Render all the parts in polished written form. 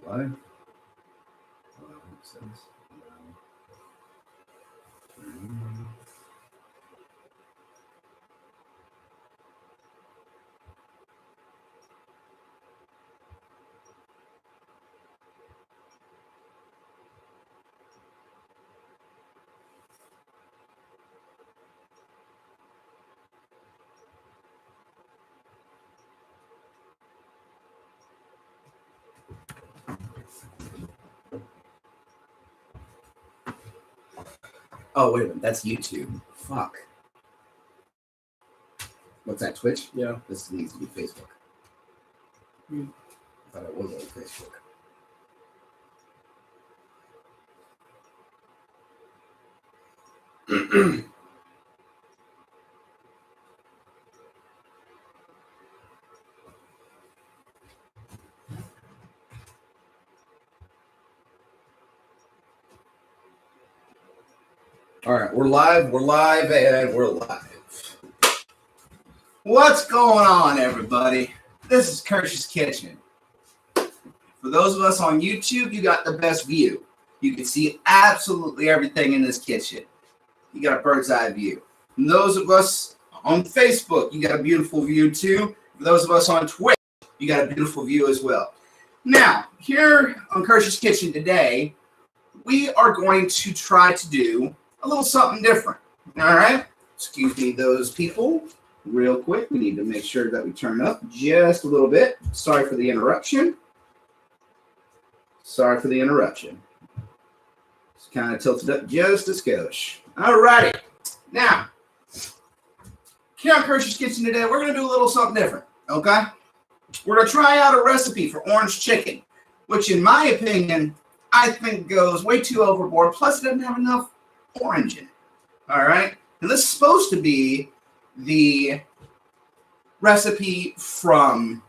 live. Oh, wait a minute. That's YouTube. Fuck. What's that, Twitch? Yeah. This needs to be Facebook. I thought it was on Facebook. All right, we're live, and we're live. What's going on, everybody? This is Kirsch's Kitchen. For those of us on YouTube, you got the best view. You can see absolutely everything in this kitchen. You got a bird's eye view. And those of us on Facebook, you got a beautiful view too. For those of us on Twitch, you got a beautiful view as well. Now, here on Kirsch's Kitchen today, we are going to try to do a little something different. All right? Excuse me, those people. Real quick, we need to make sure that we turn up just a little bit. Sorry for the interruption. Just kind of tilted up just a skosh. All righty. Now, here on Kirsch's Kitchen today, we're going to do a little something different. Okay? We're going to try out a recipe for orange chicken, which in my opinion, I think goes way too overboard. Plus, it doesn't have enough orange in it. All right? And this is supposed to be the recipe from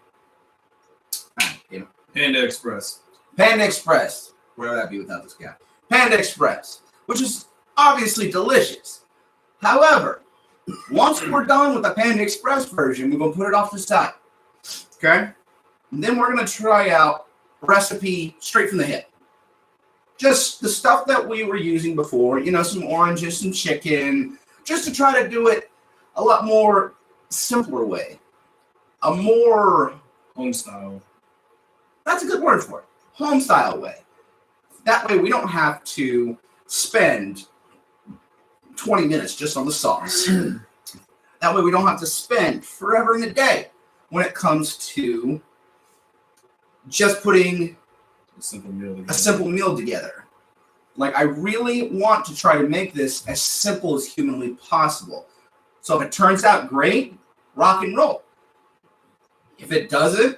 Panda Express. Panda Express. Where would that be without this guy? Panda Express, which is obviously delicious. However, once we're done with the Panda Express version, we're going to put it off to the side. Okay? And then we're going to try out a recipe straight from the hip. Just the stuff that we were using before, some oranges, some chicken, just to try to do it a lot more simpler way. A more Home style. That's a good word for it. Home style way. That way we don't have to spend 20 minutes just on the sauce. That way we don't have to spend forever in the day when it comes to just putting A simple meal together. Like, I really want to try to make this as simple as humanly possible. So if it turns out great, rock and roll. If it doesn't,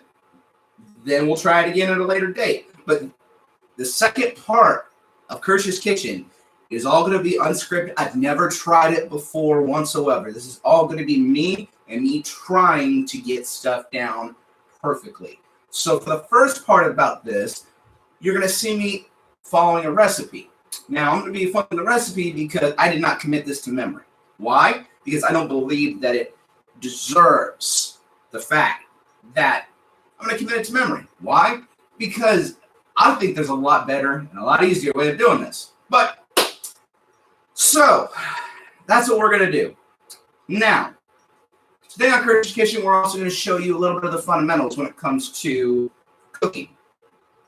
then we'll try it again at a later date. But the second part of Kirsch's Kitchen is all going to be unscripted. I've never tried it before whatsoever. This is all going to be me and me trying to get stuff down perfectly. So for the first part about this, you're going to see me following a recipe. Now, I'm going to be following the recipe because I did not commit this to memory. Why? Because I don't believe that it deserves the fact that I'm going to commit it to memory. Why? Because I think there's a lot better and a lot easier way of doing this. But, so, that's what we're going to do. Now, today on Kirsch's Kitchen, we're also going to show you a little bit of the fundamentals when it comes to cooking.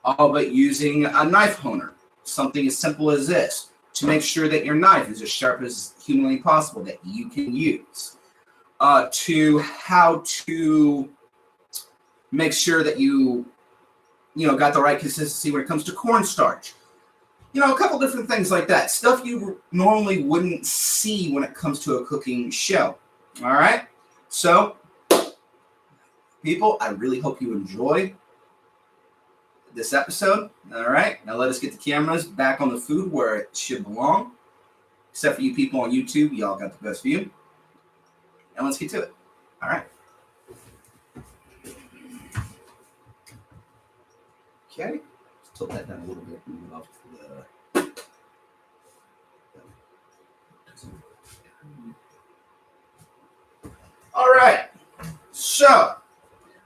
All but using a knife honer, something as simple as this, to make sure that your knife is as sharp as humanly possible that you can use. To how to make sure that you got the right consistency when it comes to cornstarch. A couple different things like that. Stuff you normally wouldn't see when it comes to a cooking show. All right? So, people, I really hope you enjoy this episode. All right? Now let us get the cameras back on the food where it should belong. Except for you people on YouTube, y'all got the best view. And let's get to it. All right. Okay. Let's tilt that down a little bit. Move off the... All right. So,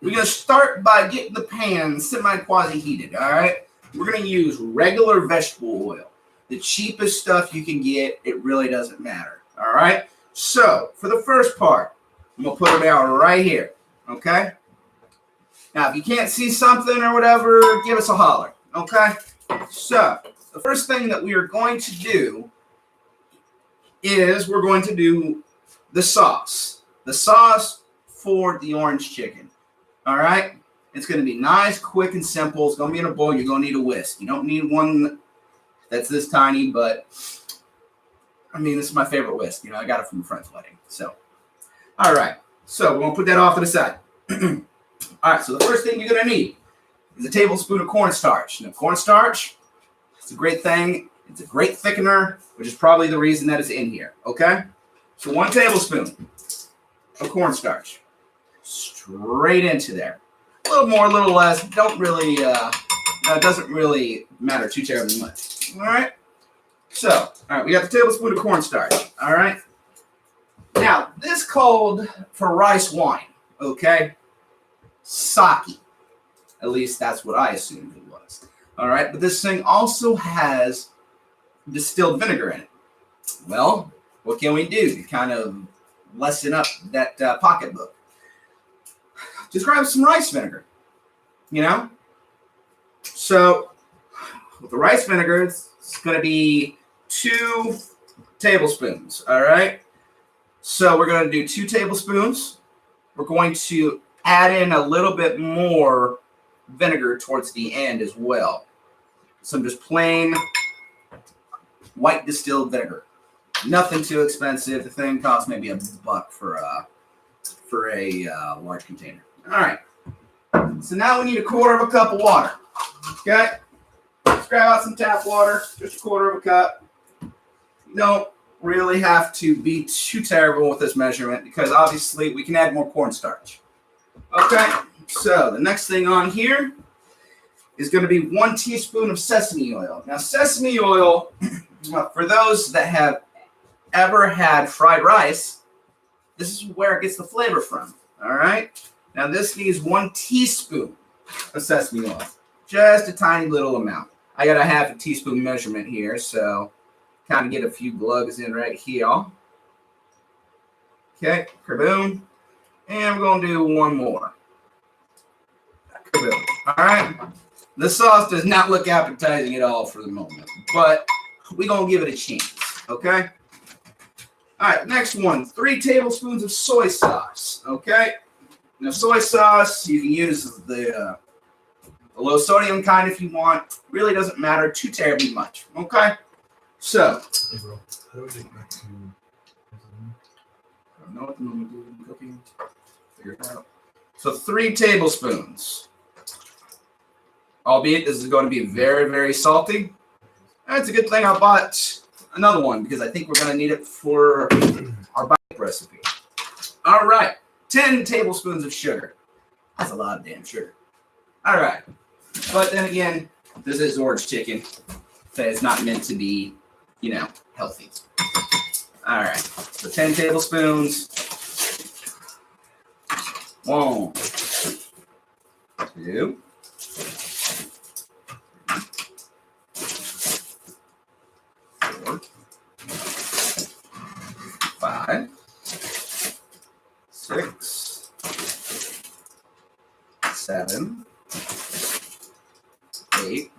we're going to start by getting the pan semi-quasi heated, all right? we're going to use regular vegetable oil. The cheapest stuff you can get, it really doesn't matter. All right? So, for the first part, I'm going to put it down right here. Okay? Now, if you can't see something or whatever, give us a holler. Okay? So, the first thing that we are going to do is we're going to do the sauce. The sauce for the orange chicken. All right? It's going to be nice, quick, and simple. It's going to be in a bowl. You're going to need a whisk. You don't need one that's this tiny, but I mean, this is my favorite whisk. You know, I got it from a friend's wedding. So, all right. So, we're going to put that off to the side. All right. So, the first thing you're going to need is a tablespoon of cornstarch. Now, cornstarch, it's a great thing. It's a great thickener, which is probably the reason that it's in here. Okay? So, 1 tablespoon of cornstarch. Straight into there. A little more, a little less. Don't really, doesn't really matter too terribly much. All right? So, all right, we got the tablespoon of cornstarch. All right? Now, this called for rice wine, okay? Sake. At least that's what I assumed it was. All right? But this thing also has distilled vinegar in it. Well, what can we do to kind of lessen up that pocketbook? Just grab some rice vinegar, you know? So, with the rice vinegar, it's going to be 2 tablespoons, all right? So, we're going to do 2 tablespoons. We're going to add in a little bit more vinegar towards the end as well. Some just plain white distilled vinegar. Nothing too expensive. The thing costs maybe $1 for a large container. All right. So now we need 1/4 cup of water. Okay. Let's grab out some tap water. Just 1/4 cup. You don't really have to be too terrible with this measurement because obviously we can add more cornstarch. Okay. So the next thing on here is going to be 1 teaspoon of sesame oil. Now sesame oil, for those that have ever had fried rice, this is where it gets the flavor from. All right. Now this needs 1 teaspoon of sesame oil. Just a tiny little amount. I got a 1/2 teaspoon measurement here, so kind of get a few glugs in right here. Okay, kaboom. And we're going to do 1 more. Kaboom. All right. The sauce does not look appetizing at all for the moment, but we're going to give it a chance. Okay. All right, next one, 3 tablespoons of soy sauce. Okay. Now, soy sauce, you can use the low sodium kind if you want. Really doesn't matter too terribly much. Okay. So. Hey, bro. How do I get back to? I don't know what the moment doing cooking. Figure it out. So 3 tablespoons. Albeit this is going to be very, very salty. That's a good thing I bought another one because I think we're going to need it for our bike recipe. All right. 10 tablespoons of sugar. That's a lot of damn sugar. All right. But then again, this is orange chicken. So it's not meant to be, you know, healthy. All right. So 10 tablespoons. 1, 2. 4, 5, 6, 7, 8,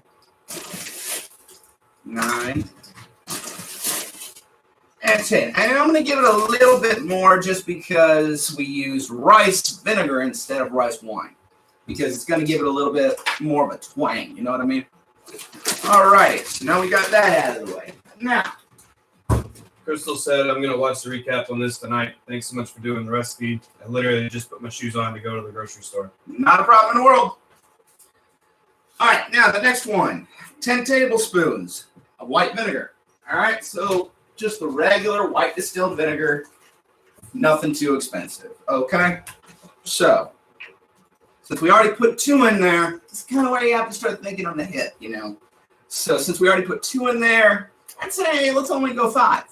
9, and 10. And I'm going to give it a little bit more just because we used rice vinegar instead of rice wine. Because it's going to give it a little bit more of a twang. You know what I mean? All right. So now we got that out of the way. Now. Crystal said, I'm going to watch the recap on this tonight. Thanks so much for doing the recipe. I literally just put my shoes on to go to the grocery store. Not a problem in the world. All right. Now, the next one. 10 tablespoons of white vinegar. All right. So just the regular white distilled vinegar. Nothing too expensive. Okay. So, since we already put 2 in there, it's kind of where you have to start thinking on the hit, you know. So since we already put 2 in there, I'd say let's only go 5.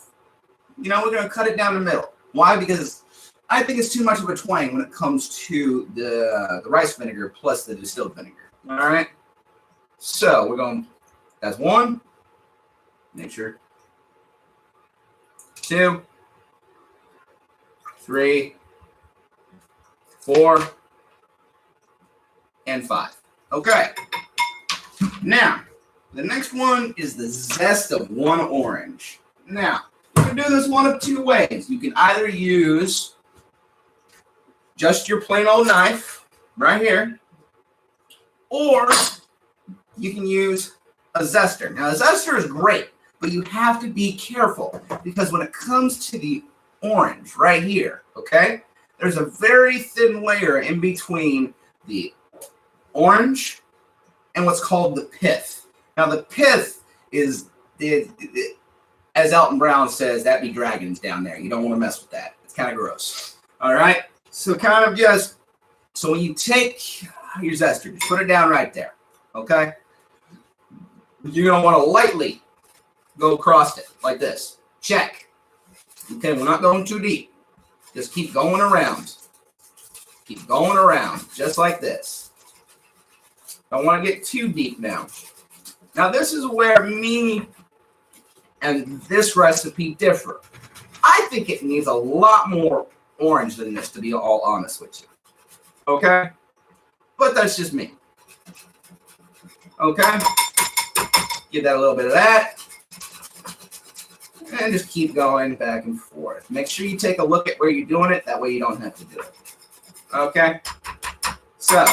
You know, we're going to cut it down the middle. Why? Because I think it's too much of a twang when it comes to the rice vinegar plus the distilled vinegar. All right? So we're going, that's 1. Make sure. 2, 3, 4, and 5. Okay. Now, the next one is the zest of 1 orange. Now, you can do this one of 2 ways. You can either use just your plain old knife right here, or you can use a zester. Now, a zester is great, but you have to be careful because when it comes to the orange right here, okay, there's a very thin layer in between the orange and what's called the pith. Now, the pith is, as Elton Brown says, that be dragons down there. You don't want to mess with that. It's kind of gross. All right? So kind of just, so when you take your zester, just put it down right there, okay? You're going to want to lightly go across it like this. Check. Okay, we're not going too deep. Just keep going around. Keep going around, just like this. Don't want to get too deep now. Now, this is where me and this recipe differ. I think it needs a lot more orange than this, to be all honest with you. Okay? But that's just me. Okay? Give that a little bit of that. And just keep going back and forth. Make sure you take a look at where you're doing it. That way you don't have to do it. Okay? So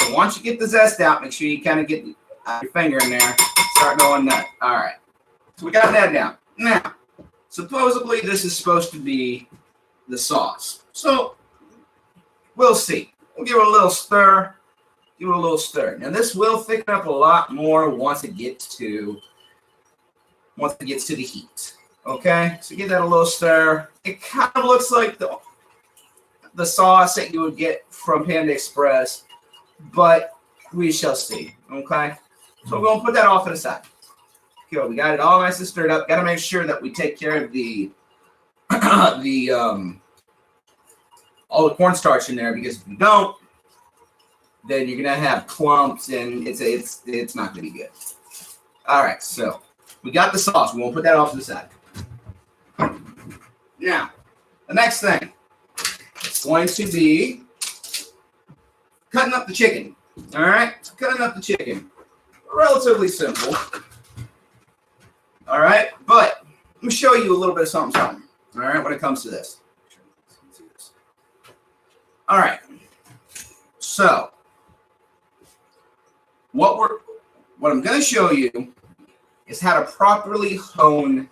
once you get the zest out, make sure you kind of get your finger in there. Start going nut. All right. So we got that down. Now, supposedly this is supposed to be the sauce. So we'll see. We'll give it a little stir. Give it a little stir. Now this will thicken up a lot more once it gets to the heat. Okay? So give that a little stir. It kind of looks like the sauce that you would get from Panda Express, but we shall see. Okay? So we're going to put that off to the side. Okay, we got it all nice and stirred up. Got to make sure that we take care of the all the cornstarch in there, because if you don't, then you're gonna have clumps and it's not gonna be good. All right, so we got the sauce. We won't put that off to the side. Now, the next thing is going to be cutting up the chicken. All right, so cutting up the chicken, relatively simple. All right, but let me show you a little bit of something. All right, when it comes to this. All right, so what I'm going to show you is how to properly hone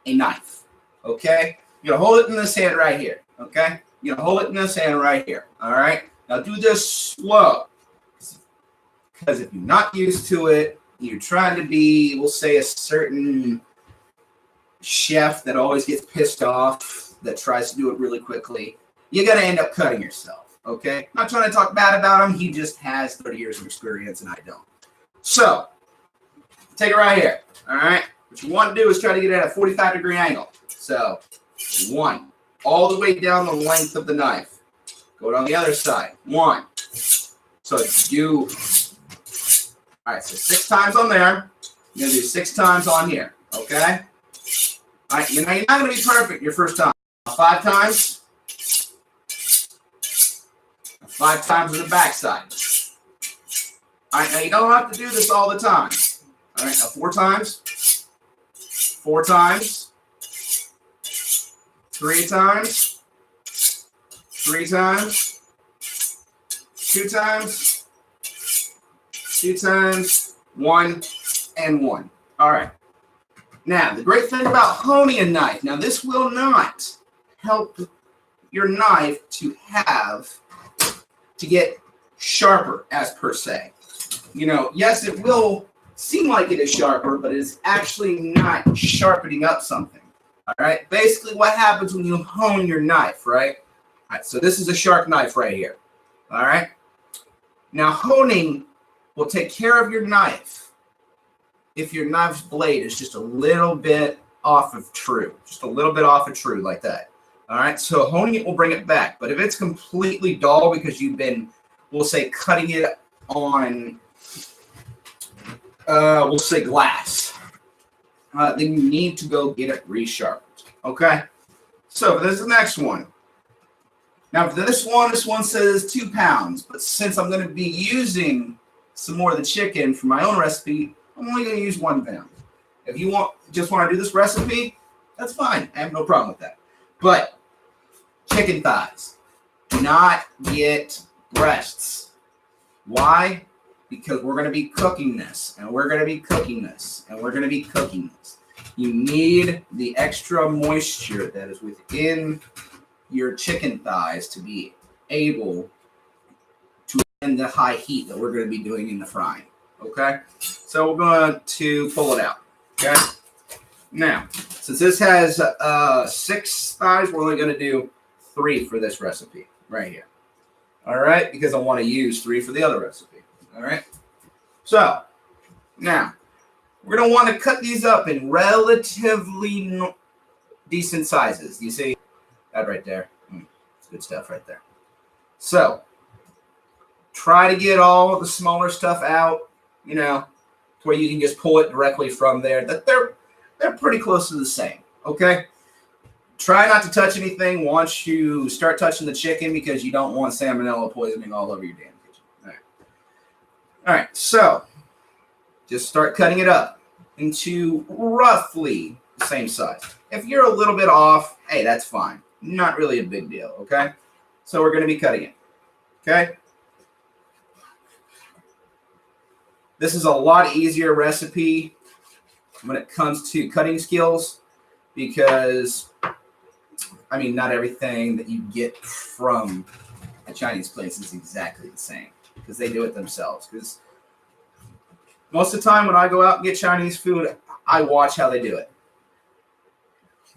a knife. Okay, you're gonna hold it in this hand right here. Okay, you're gonna hold it in this hand right here. All right, now do this slow, because if you're not used to it, you're trying to be, we'll say, a certain chef that always gets pissed off, that tries to do it really quickly, you're going to end up cutting yourself, okay? I'm not trying to talk bad about him. He just has 30 years of experience, and I don't. So, take it right here, all right? What you want to do is try to get it at a 45-degree angle. So, 1, all the way down the length of the knife. Go on the other side. 1. So, do... All right, so 6 times on there. You're going to do 6 times on here, okay? All right, you're not going to be perfect your first time. 5 times. 5 times on the back side. All right, now you don't have to do this all the time. All right, now 4 times. 4 times. 3 times. 3 times. 2 times. 2 times. 1 and 1. All right. Now, the great thing about honing a knife, now this will not help your knife to get sharper as per se. You know, yes, it will seem like it is sharper, but it's actually not sharpening up something. All right. Basically, what happens when you hone your knife, right? All right. So this is a sharp knife right here. All right. Now, honing will take care of your knife if your knife's blade is just a little bit off of true, just a little bit off of true like that. All right. So honing it will bring it back. But if it's completely dull because you've been, we'll say, cutting it on we'll say glass, then you need to go get it resharpened. Okay. So this is the next one. Now for this one says 2 pounds, but since I'm going to be using some more of the chicken for my own recipe, I'm only going to use 1 pound. If you just want to do this recipe, that's fine. I have no problem with that. But chicken thighs, do not get breasts. Why? Because we're going to be cooking this, and we're going to be cooking this, and we're going to be cooking this. You need the extra moisture that is within your chicken thighs to be able to end the high heat that we're going to be doing in the frying. Okay? So we're going to pull it out. Okay? Now, since this has 6 thighs, we're only going to do 3 for this recipe right here. All right? Because I want to use 3 for the other recipe. All right? So, now, we're going to want to cut these up in relatively decent sizes. You see that right there? It's good stuff right there. So, try to get all the smaller stuff out, to where you can just pull it directly from there. That they're pretty close to the same, okay? Try not to touch anything once you start touching the chicken because you don't want salmonella poisoning all over your damn kitchen. All right, so just start cutting it up into roughly the same size. If you're a little bit off, hey, that's fine. Not really a big deal, okay? So we're going to be cutting it, okay? This is a lot easier recipe when it comes to cutting skills because, not everything that you get from a Chinese place is exactly the same because they do it themselves. Because most of the time when I go out and get Chinese food, I watch how they do it.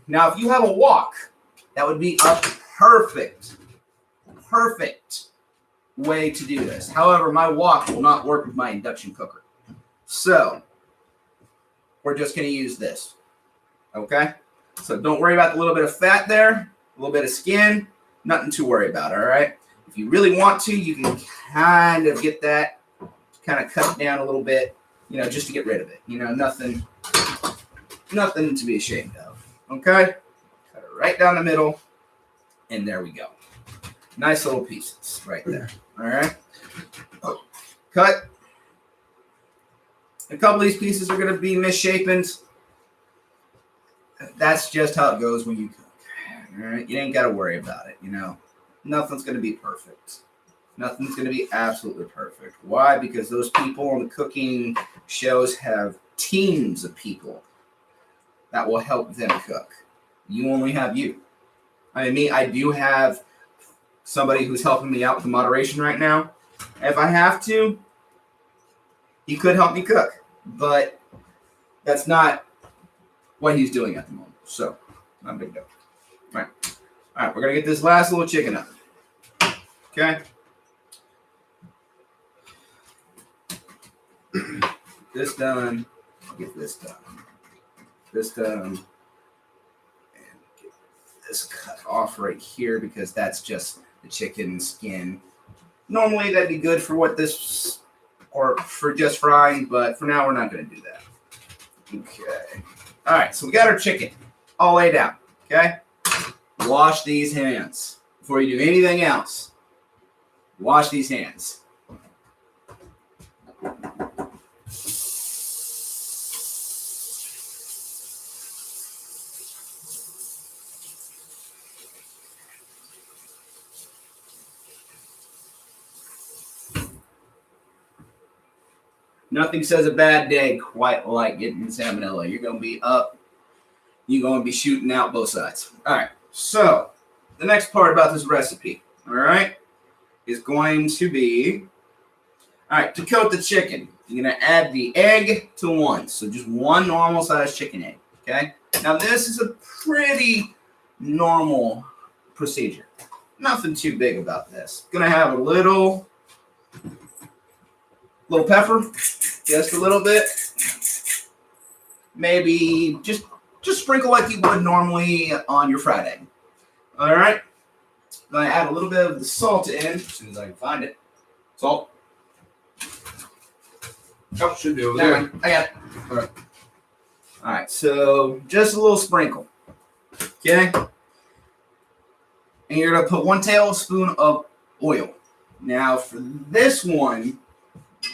Now, if you have a wok, that would be a perfect way to do this. However, my wok will not work with my induction cooker. So, we're just going to use this. Okay? So, don't worry about the little bit of fat there, a little bit of skin, nothing to worry about, all right? If you really want to, you can kind of get that, kind of cut it down a little bit, just to get rid of it. Nothing to be ashamed of. Okay? Cut it right down the middle, and there we go. Nice little pieces right there. All right? Cut. A couple of these pieces are going to be misshapen. That's just how it goes when you cook. All right? You ain't got to worry about it, Nothing's going to be perfect. Nothing's going to be absolutely perfect. Why? Because those people on the cooking shows have teams of people that will help them cook. You only have you. I do have somebody who's helping me out with the moderation right now. If I have to, he could help me cook, but that's not what he's doing at the moment. So, not a big deal. All right, we're going to get this last little chicken up. Okay? This done. Get this done. This done. And get this cut off right here because that's just the chicken skin. Normally that'd be good for or for just frying, but for now we're not going to do that. Okay. All right, so we got our chicken all laid out. Okay? Wash these hands before you do anything else. Wash these hands. Nothing says a bad day quite like getting salmonella. You're going to be up. You're going to be shooting out both sides. All right. So the next part about this recipe, all right, is going to be, all right, to coat the chicken, you're going to add the egg to 1. So just 1 normal size chicken egg, okay? Now this is a pretty normal procedure. Nothing too big about this. Going to have a little pepper, just a little bit. Maybe just sprinkle like you would normally on your fried egg. All right. Gonna add a little bit of the salt in as soon as I can find it. Salt. Oh, should be over Never there. mind. I got it. All right, so just a little sprinkle. Okay. And you're gonna put 1 tablespoon of oil. Now for this one,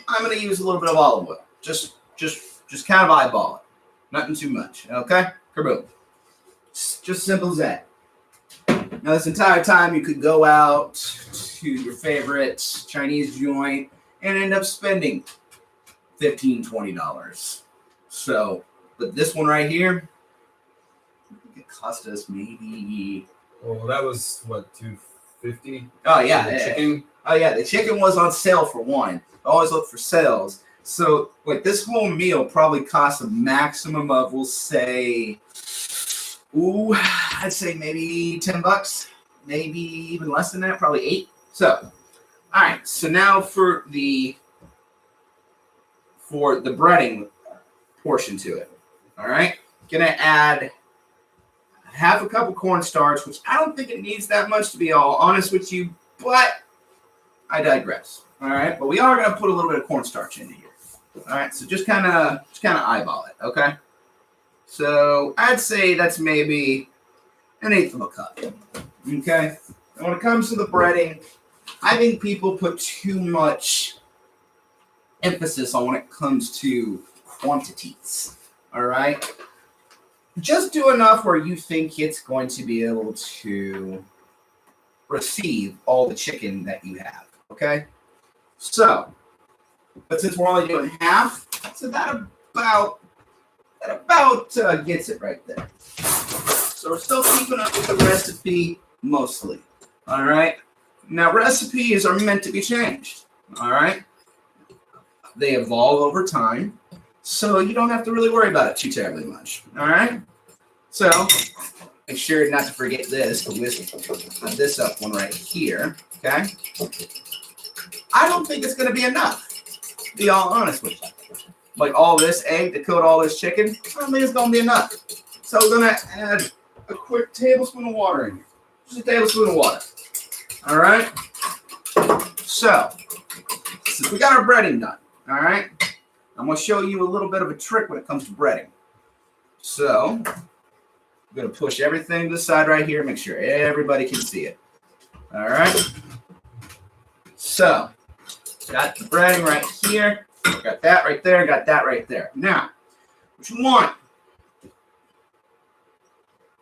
I'm gonna use a little bit of olive oil. Just kind of eyeball it. Nothing too much. Okay? Kaboom. Just simple as that. Now this entire time you could go out to your favorite Chinese joint and end up spending $15, $20. So, but this one right here, it cost us maybe. Well, that was what, $2.50? Oh yeah, The chicken. Oh yeah, the chicken was on sale for one. I always look for sales. So like this whole meal probably cost a maximum of, we'll say, I'd say maybe $10, maybe even less than that, probably 8. So, all right. So now for the breading portion to it. All right, gonna add half a cup of cornstarch, which I don't think it needs that much to be all honest with you, but I digress. All right, but we are gonna put a little bit of cornstarch into here. All right, so just kind of eyeball it. Okay, so I'd say that's maybe 1/8 of a cup. Okay, and when it comes to the breading, I think people put too much emphasis on when it comes to quantities. All right, just do enough where you think it's going to be able to receive all the chicken that you have. Okay, so, but since we're only doing half, so that about gets it right there. So we're still keeping up with the recipe mostly. All right, now recipes are meant to be changed. All right, they evolve over time. So you don't have to really worry about it too terribly much. All right. So make sure not to forget this. But with this up one right here. Okay. I don't think it's going to be enough. To be all honest with you. Like all this egg to coat all this chicken, I don't think it's going to be enough. So we're going to add a quick tablespoon of water in here. Just a tablespoon of water. All right. So since we got our breading done. All right. I'm going to show you a little bit of a trick when it comes to breading. So, I'm going to push everything to the side right here, make sure everybody can see it. All right. So, got the breading right here. Got that right there. Got that right there. Now, what you want,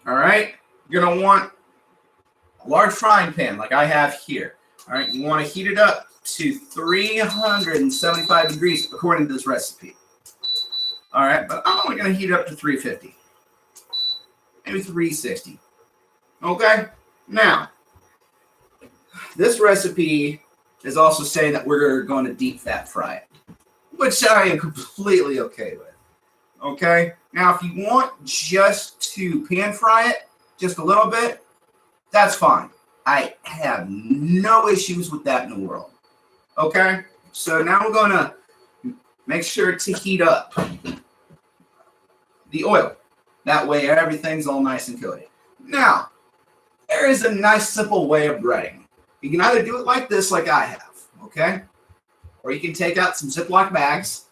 all right, you're going to want a large frying pan like I have here. All right, you want to heat it up to 375 degrees according to this recipe. All right, but I'm only going to heat it up to 350, maybe 360. Okay, now this recipe is also saying that we're going to deep fat fry it, which I am completely okay with. Okay, now if you want just to pan fry it just a little bit, that's fine. I have no issues with that in the world. Okay, so now we're going to make sure to heat up the oil. That way everything's all nice and coated. Now, there is a nice simple way of breading. You can either do it like this, like I have, okay? Or you can take out some Ziploc bags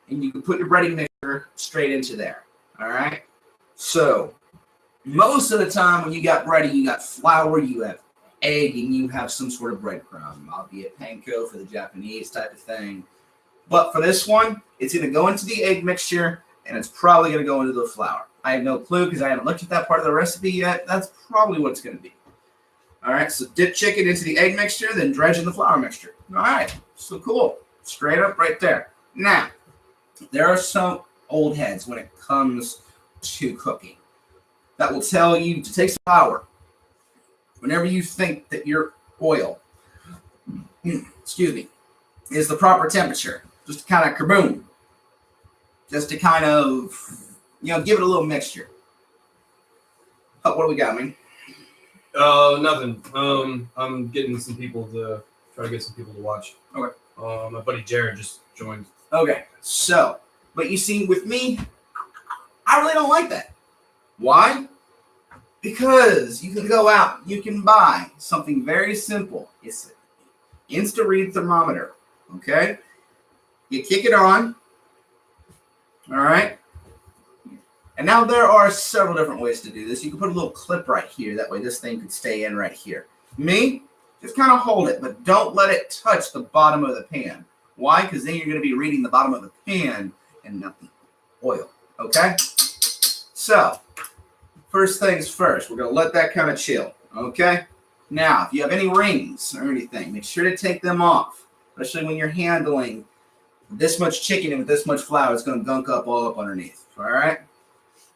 and you can put your breading mixture straight into there, all right? So, most of the time when you got breading, you got flour, you have egg, and you have some sort of breadcrumb, albeit panko for the Japanese type of thing. But for this one, it's going to go into the egg mixture, and it's probably going to go into the flour. I have no clue because I haven't looked at that part of the recipe yet. That's probably what it's going to be. All right, so dip chicken into the egg mixture, then dredge in the flour mixture. All right, so cool. Straight up right there. Now, there are some old heads when it comes to cooking that will tell you to take some flour whenever you think that your oil, excuse me, is the proper temperature. Just to kind of kaboom. Just to kind of, give it a little mixture. What do we got, man? Nothing. I'm getting some people to try to get some people to watch. Okay. My buddy Jared just joined. Okay. So, but you see, with me, I really don't like that. Why? Because you can go out, you can buy something very simple. It's an Insta-Read thermometer. Okay. You kick it on. All right. And now there are several different ways to do this. You can put a little clip right here. That way this thing could stay in right here. Me, just kind of hold it, but don't let it touch the bottom of the pan. Why? Because then you're going to be reading the bottom of the pan and not the oil. Okay? So, first things first, we're going to let that kind of chill. Okay? Now, if you have any rings or anything, make sure to take them off, especially when you're handling this much chicken and with this much flour. It's going to gunk up all up underneath. All right?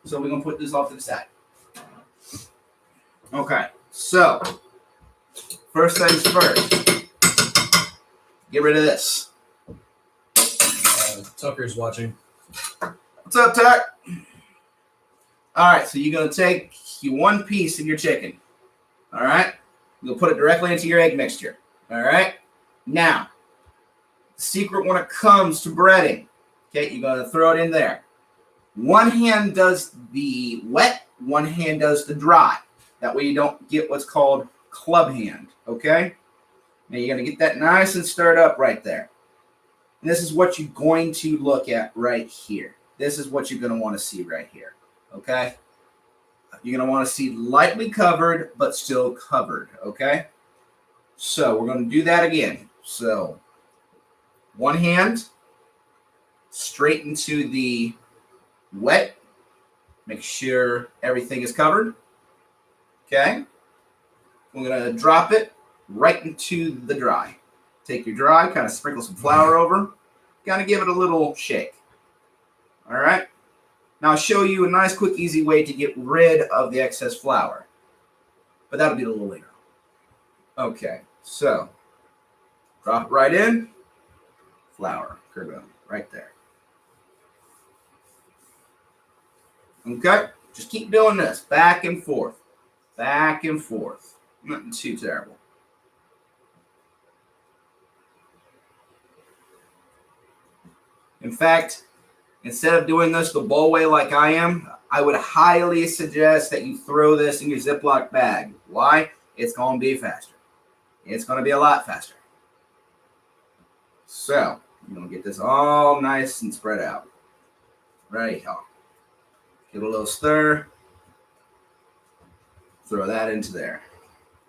So we're going to put this off to the side. Okay. So, first things first. Get rid of this. Tucker's watching. What's up, Tuck? All right. So you're going to take one piece of your chicken. All right? You'll put it directly into your egg mixture. All right? Now, the secret when it comes to breading, okay, you're going to throw it in there. One hand does the wet, one hand does the dry. That way you don't get what's called club hand, okay? Now you're going to get that nice and stirred up right there. And this is what you're going to look at right here. This is what you're going to want to see right here, okay? You're going to want to see lightly covered, but still covered, okay? So we're going to do that again. So one hand straight into the wet. Make sure everything is covered. Okay. We're going to drop it right into the dry. Take your dry, kind of sprinkle some flour over. Kind of give it a little shake. All right. Now I'll show you a nice, quick, easy way to get rid of the excess flour. But that'll be a little later. Okay. So drop it right in. Flour. Right there. Okay, just keep doing this, back and forth, back and forth. Nothing too terrible. In fact, instead of doing this the bowl way like I am, I would highly suggest that you throw this in your Ziploc bag. Why? It's going to be faster. It's going to be a lot faster. So, I'm going to get this all nice and spread out. Right here. Give it a little stir. Throw that into there.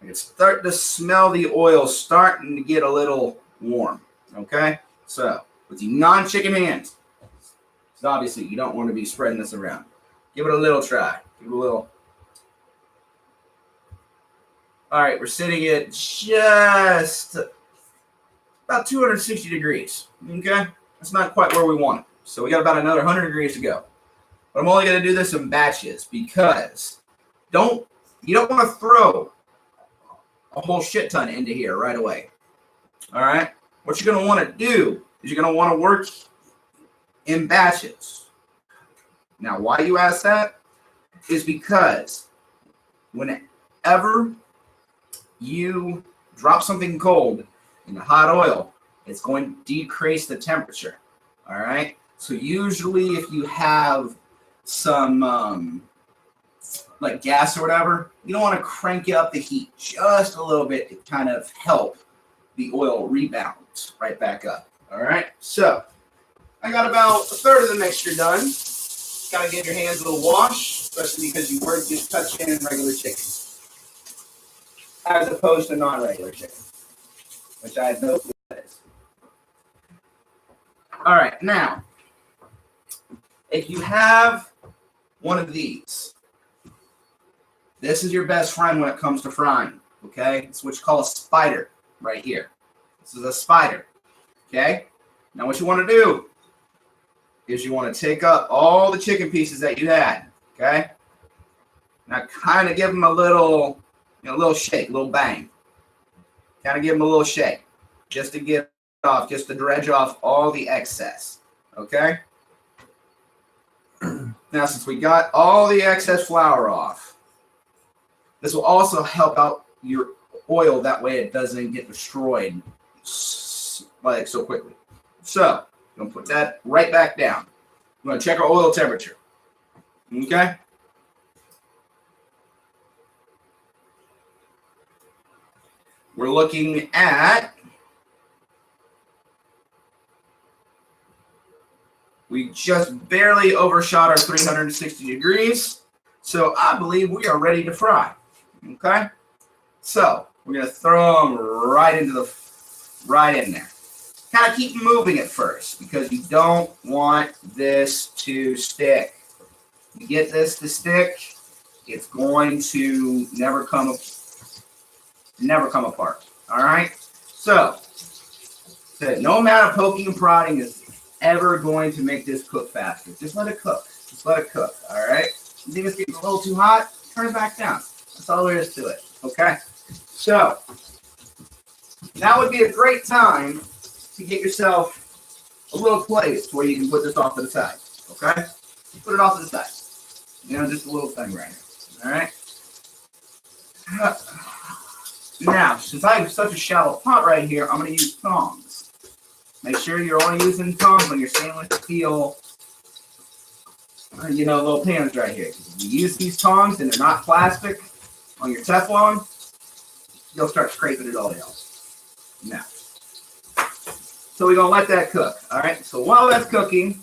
I can start to smell the oil starting to get a little warm. Okay? So, with the non-chicken hands, so obviously you don't want to be spreading this around. Give it a little try. Give it a little. All right, we're sitting at just about 260 degrees. Okay? That's not quite where we want it. So we got about another 100 degrees to go. But I'm only going to do this in batches because you don't want to throw a whole shit ton into here right away. All right? What you're going to want to do is you're going to want to work in batches. Now, why you ask that is because whenever you drop something cold in the hot oil, it's going to decrease the temperature. All right? So usually if you have some like gas or whatever, you don't want to crank up the heat just a little bit to kind of help the oil rebound right back up. All right, so I got about a third of the mixture done. Got to give your hands a little wash, especially because you were just touching regular chicken as opposed to non-regular chicken, which I have no clue what that is. All right, now if you have one of these, this is your best friend when it comes to frying, okay? It's what you call a spider right here. This is a spider, okay? Now what you want to do is you want to take up all the chicken pieces that you had, okay? Now kind of give them a little shake, a little bang. Kind of give them a little shake just to get off, just to dredge off all the excess, okay? Now, since we got all the excess flour off, this will also help out your oil. That way it doesn't get destroyed like so quickly. So, I'm going to put that right back down. I'm going to check our oil temperature. Okay? We're looking at We just barely overshot our 360 degrees. So I believe we are ready to fry. Okay? So we're going to throw them right in there. Kind of keep moving at first because you don't want this to stick. You get this to stick, it's going to never come apart. All right? So no amount of poking and prodding is ever going to make this cook faster. Just let it cook. All right? You think it's getting a little too hot? Turn it back down. That's all there is to it. Okay? So now would be a great time to get yourself a little place where you can put this off to the side. Okay? Put it off to the side. Just a little thing right here. All right? Now, since I have such a shallow pot right here, I'm going to use tongs. Make sure you're only using tongs when you're stainless steel, little pans right here. If you use these tongs and they're not plastic on your Teflon, you'll start scraping it all down. Now, so we're going to let that cook. All right? So while that's cooking,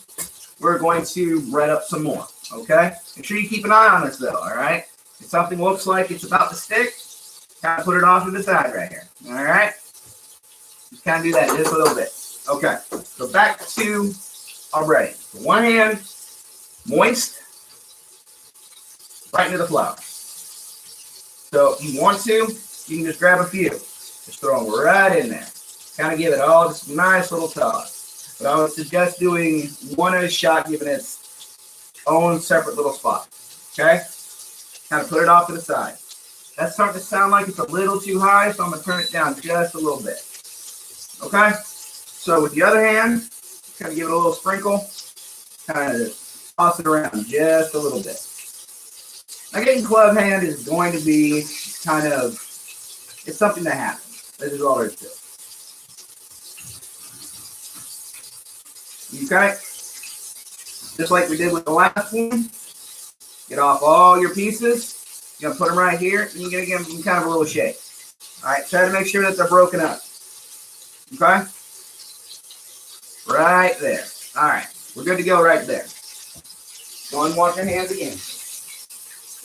we're going to bread up some more. Okay? Make sure you keep an eye on this, though. All right? If something looks like it's about to stick, kind of put it off to the side right here. All right? Just kind of do that just a little bit. Okay. So back to our breading. So one hand, moist, right into the flour. So if you want to, you can just grab a few. Just throw them right in there. Kind of give it all just a nice little toss. But I would suggest doing one at a shot, giving it its own separate little spot. Okay? Kind of put it off to the side. That's starting to sound like it's a little too high, so I'm going to turn it down just a little bit. Okay? So with the other hand, kind of give it a little sprinkle. Kind of toss it around just a little bit. Now getting club hand is going to be kind of, it's something that happens. This is all there is to it. Okay? Just like we did with the last one. Get off all your pieces. You're going to put them right here, and you're going to give them kind of a little shake. All right, try to make sure that they're broken up. Okay? Right there. All right, we're good to go right there. Go and wash your hands again.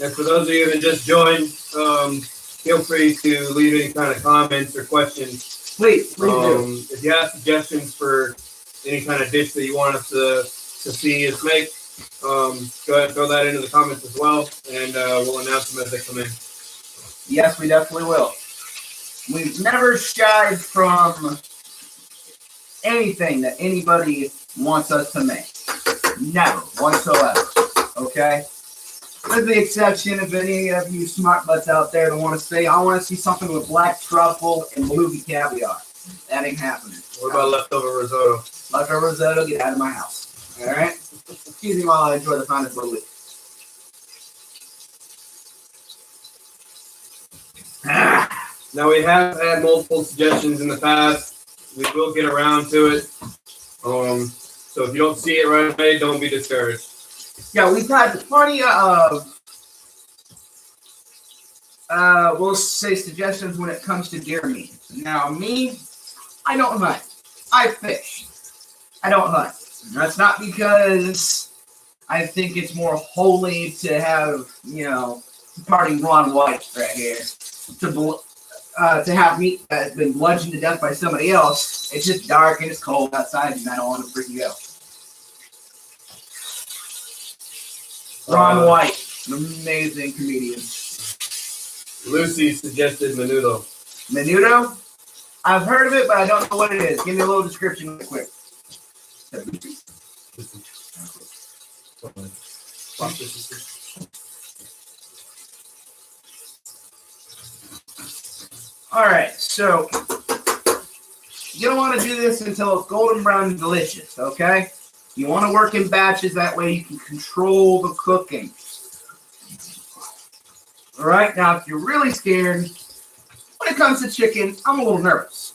And for those of you that just joined, feel free to leave any kind of comments or questions. Please do. If you have suggestions for any kind of dish that you want us to see us make, go ahead and throw that into the comments as well, and we'll announce them as they come in. Yes, we definitely will. We've never shied from anything that anybody wants us to make. Never, whatsoever. Okay? With the exception of any of you smart butts out there that want to say, I want to see something with black truffle and beluga caviar. That ain't happening. What about leftover risotto? Leftover risotto, get out of my house. All right? Excuse me while I enjoy the finest little week. Now, we have had multiple suggestions in the past. We will get around to it. So if you don't see it right away, don't be discouraged. Yeah, we've had plenty of, we'll say suggestions when it comes to deer meat. Now, me, I don't hunt. I fish. I don't hunt. That's not because I think it's more holy to have, party Ron White right here, to have meat that's been bludgeoned to death by somebody else. It's just dark and it's cold outside, and I don't want to freaking go. Ron White, an amazing comedian. Lucy suggested menudo. Menudo? I've heard of it, but I don't know what it is. Give me a little description real quick. All right, so you don't want to do this until it's golden brown and delicious, okay? You want to work in batches, that way you can control the cooking. All right, now if you're really scared, when it comes to chicken, I'm a little nervous,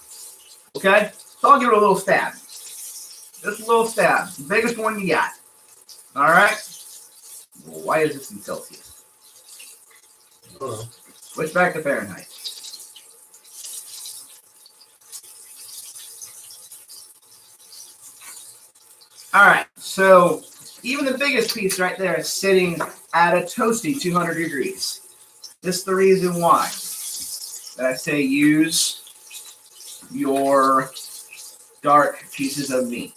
okay? So I'll give it a little stab. Just a little stab, the biggest one you got. All right? Well, why is this in Celsius? Switch back to Fahrenheit. All right, so even the biggest piece right there is sitting at a toasty 200 degrees. This is the reason why that I say use your dark pieces of meat.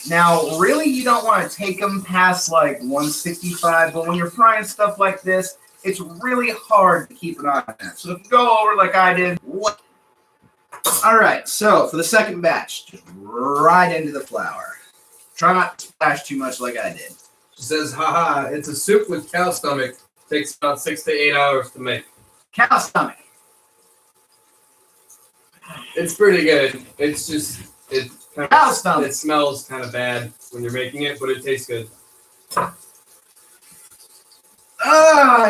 Now, really, you don't want to take them past like 165, but when you're frying stuff like this, it's really hard to keep an eye on that. So if you go over like I did, all right, so for the second batch, just right into the flour. Try not to splash too much like I did. She says, haha, it's a soup with cow stomach. Takes about 6 to 8 hours to make. Cow stomach. It's pretty good. It's just, Cow stomach. It smells kind of bad when you're making it, but it tastes good. And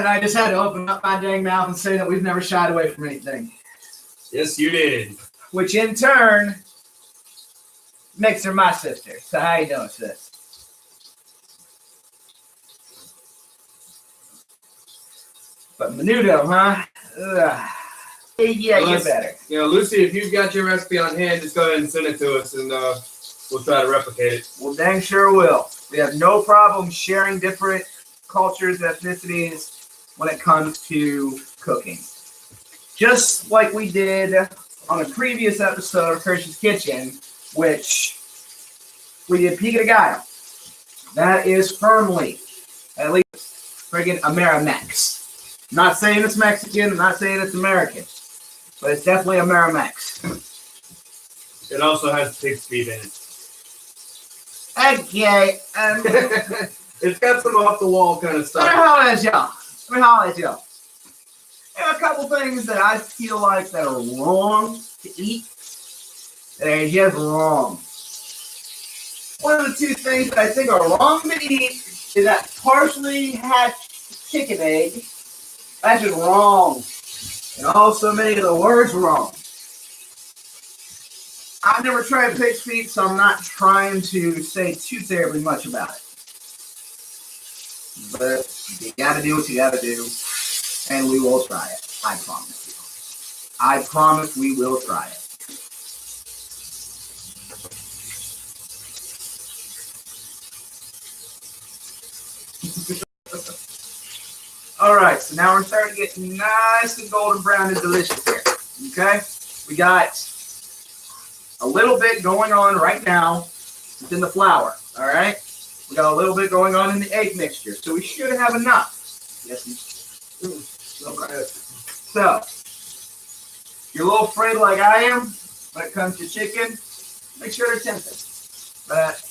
I just had to open up my dang mouth and say that we've never shied away from anything. Yes, you did. Which in turn makes her my sister. So how you doing, sis? But menudo, huh? Ugh. Yeah, Unless, get better. You know, Lucy, if you've got your recipe on hand, just go ahead and send it to us, and we'll try to replicate it. Well, dang sure will. We have no problem sharing different cultures, ethnicities when it comes to cooking. Just like we did on a previous episode of Kirsch's Kitchen, which we did Pico de Gallo. That is firmly, at least, friggin' Amerimex. Not saying it's Mexican, not saying it's American, but it's definitely Amerimex. It also has pig's feet in it. Okay, It's got some off the wall kind of let me stuff. holler at y'all. There are a couple things that I feel like that are wrong to eat. They're just wrong. One of the two things that I think are wrong to eat is that partially hatched chicken egg. That's just wrong. And also many of the words wrong. I've never tried pig's feet, so I'm not trying to say too terribly much about it. But you gotta do what you gotta do, and we will try it. I promise you. I promise we will try it. All right, so now we're starting to get nice and golden brown and delicious here. Okay, we got a little bit going on right now within the flour. All right, we got a little bit going on in the egg mixture, so we should have enough. Yes. Okay. So, you're a little afraid like I am when it comes to chicken. Make sure to tempt it. But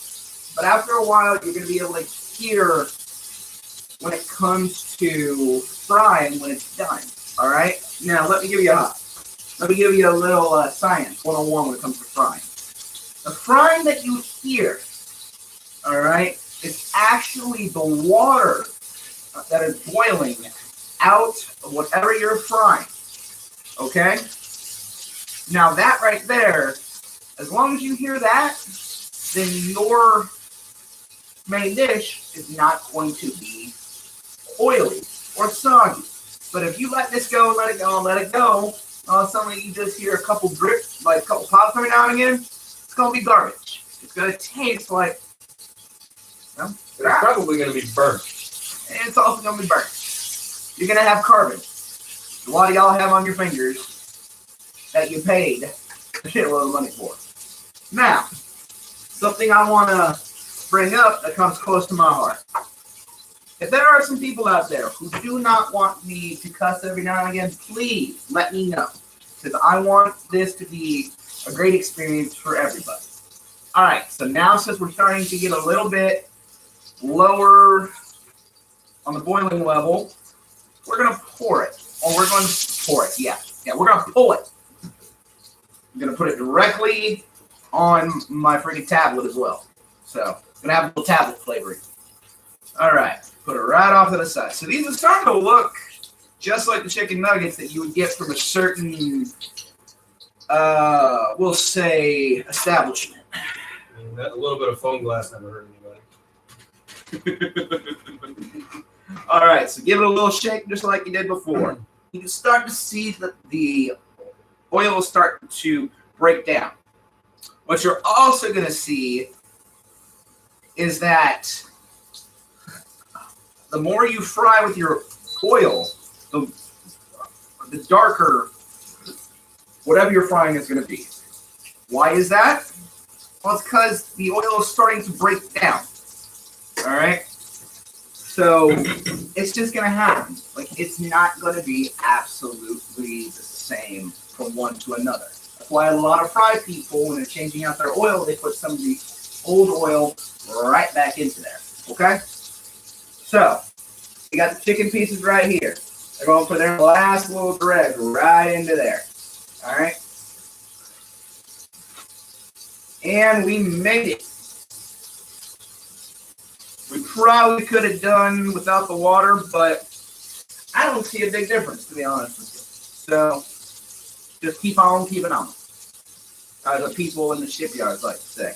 after a while, you're going to be able to hear when it comes to frying when it's done. All right. Now let me give you a little science 101 when it comes to frying. The frying that you hear, all right, is actually the water that is boiling out of whatever you're frying. Okay. Now that right there, as long as you hear that, then your main dish is not going to be oily or soggy. But if you let this go, let it go, suddenly you just hear a couple drips, like a couple pops every now and again, it's going to be garbage. It's going to taste like, It's probably going to be burnt. And it's also going to be burnt. You're going to have carbon. A lot of y'all have on your fingers that you paid a shitload of money for. Now, something I want to bring up that comes close to my heart. If there are some people out there who do not want me to cuss every now and again, please let me know. Because I want this to be a great experience for everybody. All right, so now since we're starting to get a little bit lower on the boiling level, we're going to pour it. Or we're going to pour it, yeah, we're going to pull it. I'm going to put it directly on my freaking tablet as well. So, I'm going to have a little tablet flavoring. All right, put it right off to the side. So these are starting to look just like the chicken nuggets that you would get from a certain, we'll say, establishment. A little bit of foam glass never hurt anybody. All right, so give it a little shake just like you did before. You can start to see that the oil will start to break down. What you're also going to see is that the more you fry with your oil, the darker whatever you're frying is going to be. Why is that? Well, it's because the oil is starting to break down. All right? So it's just going to happen. Like, it's not going to be absolutely the same from one to another. That's why a lot of fry people, when they're changing out their oil, they put some of the old oil right back into there. Okay? So, you got the chicken pieces right here. They're going to put their last little thread right into there. All right? And we made it. We probably could have done without the water, but I don't see a big difference, to be honest with you. So, just keep on keeping on. As the people in the shipyards like to say.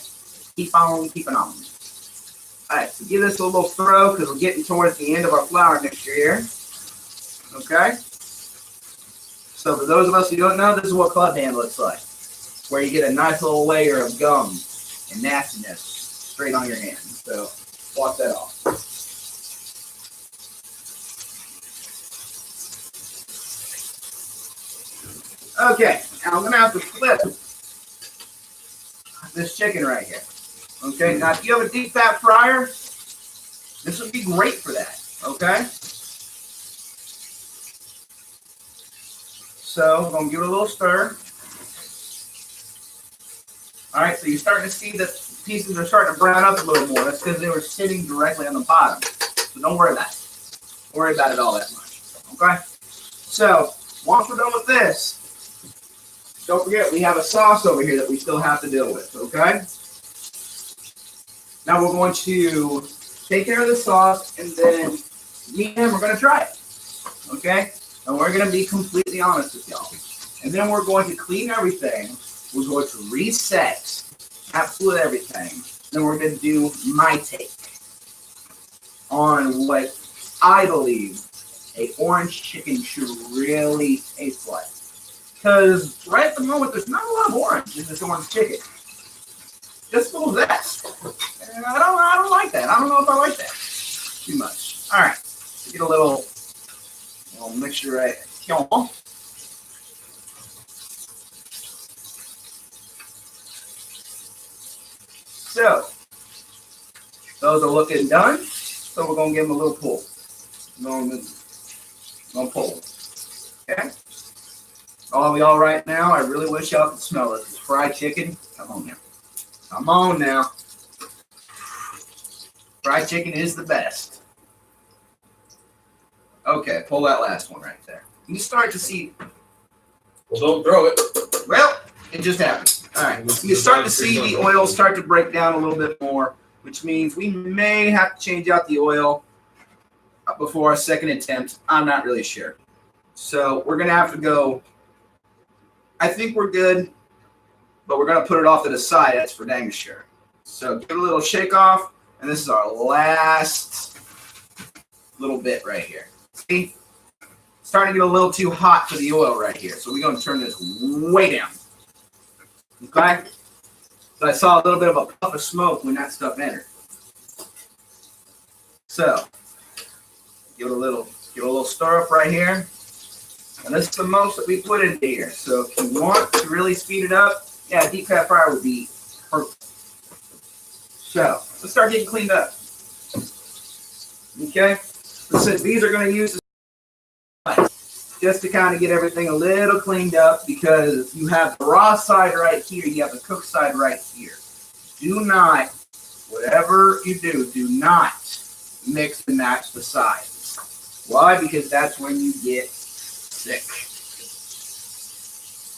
Keep on keeping on. Alright, so give this a little throw because we're getting towards the end of our flour mixture here. Okay? So for those of us who don't know, this is what club hand looks like. Where you get a nice little layer of gum and nastiness straight on your hand. So wash that off. Okay, now I'm going to have to flip this chicken right here. Okay, now if you have a deep fat fryer, this would be great for that. Okay? So, I'm going to give it a little stir. Alright, so you're starting to see that pieces are starting to brown up a little more. That's because they were sitting directly on the bottom. So don't worry about it. Don't worry about it all that much. Okay? So, once we're done with this, don't forget we have a sauce over here that we still have to deal with. Okay? Now we're going to take care of the sauce, and then me and him are going to try it. Okay? And we're going to be completely honest with y'all. And then we're going to clean everything. We're going to reset absolute everything. Then we're going to do my take on what I believe a orange chicken should really taste like. Because right at the moment, there's not a lot of orange in this orange chicken. Just a little zest. And I don't like that. I don't know if I like that too much. All right. Get a little mixture right here. So, those are looking done. So we're going to give them a little pull. Going to pull. Okay? All of y'all right now, I really wish y'all could smell it. It's fried chicken. Come on now. Come on now. Fried chicken is the best. Okay, pull that last one right there. You start to see. Well, don't throw it. Well, it just happened. All right. You start to see the oil start to break down a little bit more, which means we may have to change out the oil before our second attempt. I'm not really sure. So we're going to have to go. I think we're good, but we're going to put it off to the side. That's for dang sure. So give it a little shake off, and this is our last little bit right here. See? Starting to get a little too hot for the oil right here. So we're going to turn this way down. Okay? So I saw a little bit of a puff of smoke when that stuff entered. So give it a little stir up right here. And this is the most that we put in here. So if you want to really speed it up, yeah, a deep fat fryer would be perfect. So let's start getting cleaned up. Okay? So these are going to use just to kind of get everything a little cleaned up, because you have the raw side right here, you have the cooked side right here. Do not, whatever you do not mix and match the sides. Why? Because that's when you get sick.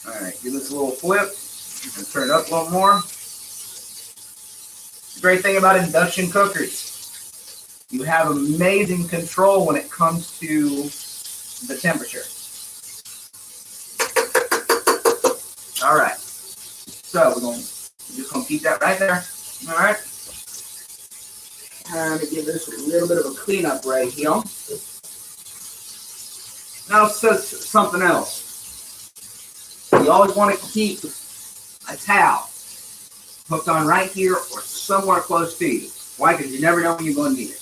All right, give this a little flip. You can turn it up a little more. The great thing about induction cookers, you have amazing control when it comes to the temperature. All right, so we're just going to keep that right there. All right, time to give this a little bit of a cleanup right here. Now, something else. You always want to keep a towel hooked on right here or somewhere close to you. Why? Because you never know when you're going to need it.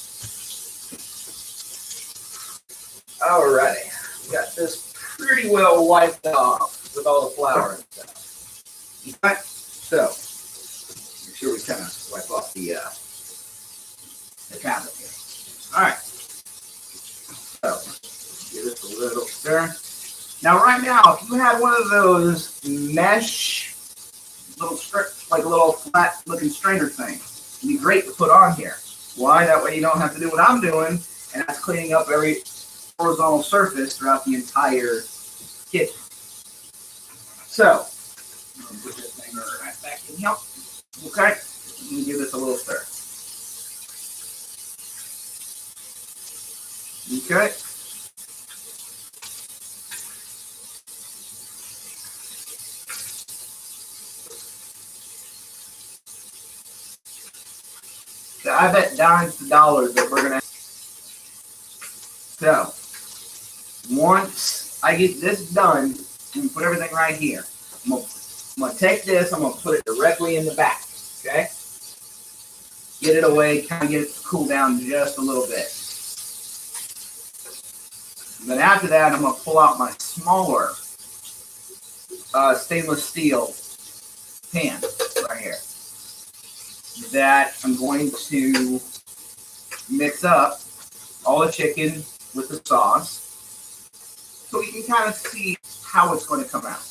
Alrighty. We got this pretty well wiped off with all the flour and stuff. Alright, so make sure we kind of wipe off the tablet here. Alright. So give this a little stir. Now right now, if you had one of those mesh little flat looking strainer things, it'd be great to put on here. Why? That way you don't have to do what I'm doing, and that's cleaning up every horizontal surface throughout the entire kitchen. So, I'm going to put this thing right back in here. Okay, let me give this a little stir. Okay. So I bet dimes to dollars that we're going to. So, once I get this done, and put everything right here. I'm gonna take this, I'm going to put it directly in the back, okay? Get it away, kind of get it to cool down just a little bit. And then after that, I'm going to pull out my smaller stainless steel pan right here that I'm going to mix up all the chicken with the sauce so you can kind of see how it's going to come out.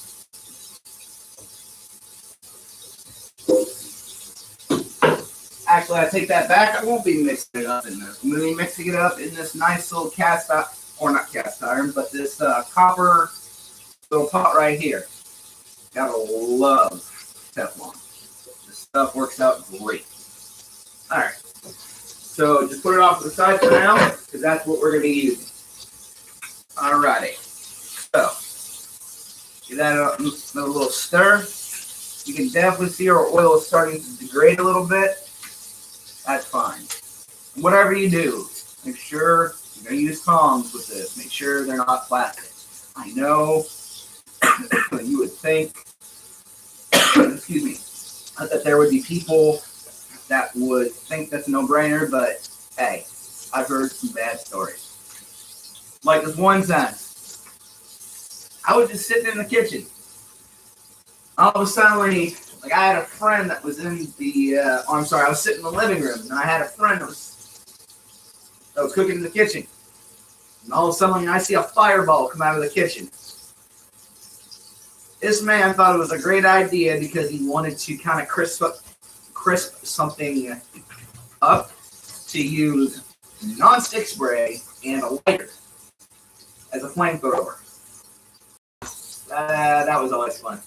Actually, I take that back. I won't be mixing it up in this. I'm going to be mixing it up in this nice little not cast iron, but this copper little pot right here. Gotta love Teflon. This stuff works out great. All right. So just put it off to the side for now, because that's what we're going to be using. Alrighty. So, give that a little stir. You can definitely see our oil is starting to degrade a little bit. That's fine. Whatever you do, make sure you're going to use tongs with this. Make sure they're not plastic. I know you would think, excuse me, that there would be people that would think that's a no-brainer, but hey, I've heard some bad stories. Like this one time, I was just sitting in the kitchen. All of a sudden, like I had a friend that was in the, I was sitting in the living room, and I had a friend that was cooking in the kitchen. And all of a sudden, I see a fireball come out of the kitchen. This man thought it was a great idea because he wanted to kind of crisp something up to use non-stick spray and a lighter as a flamethrower. That was always fun,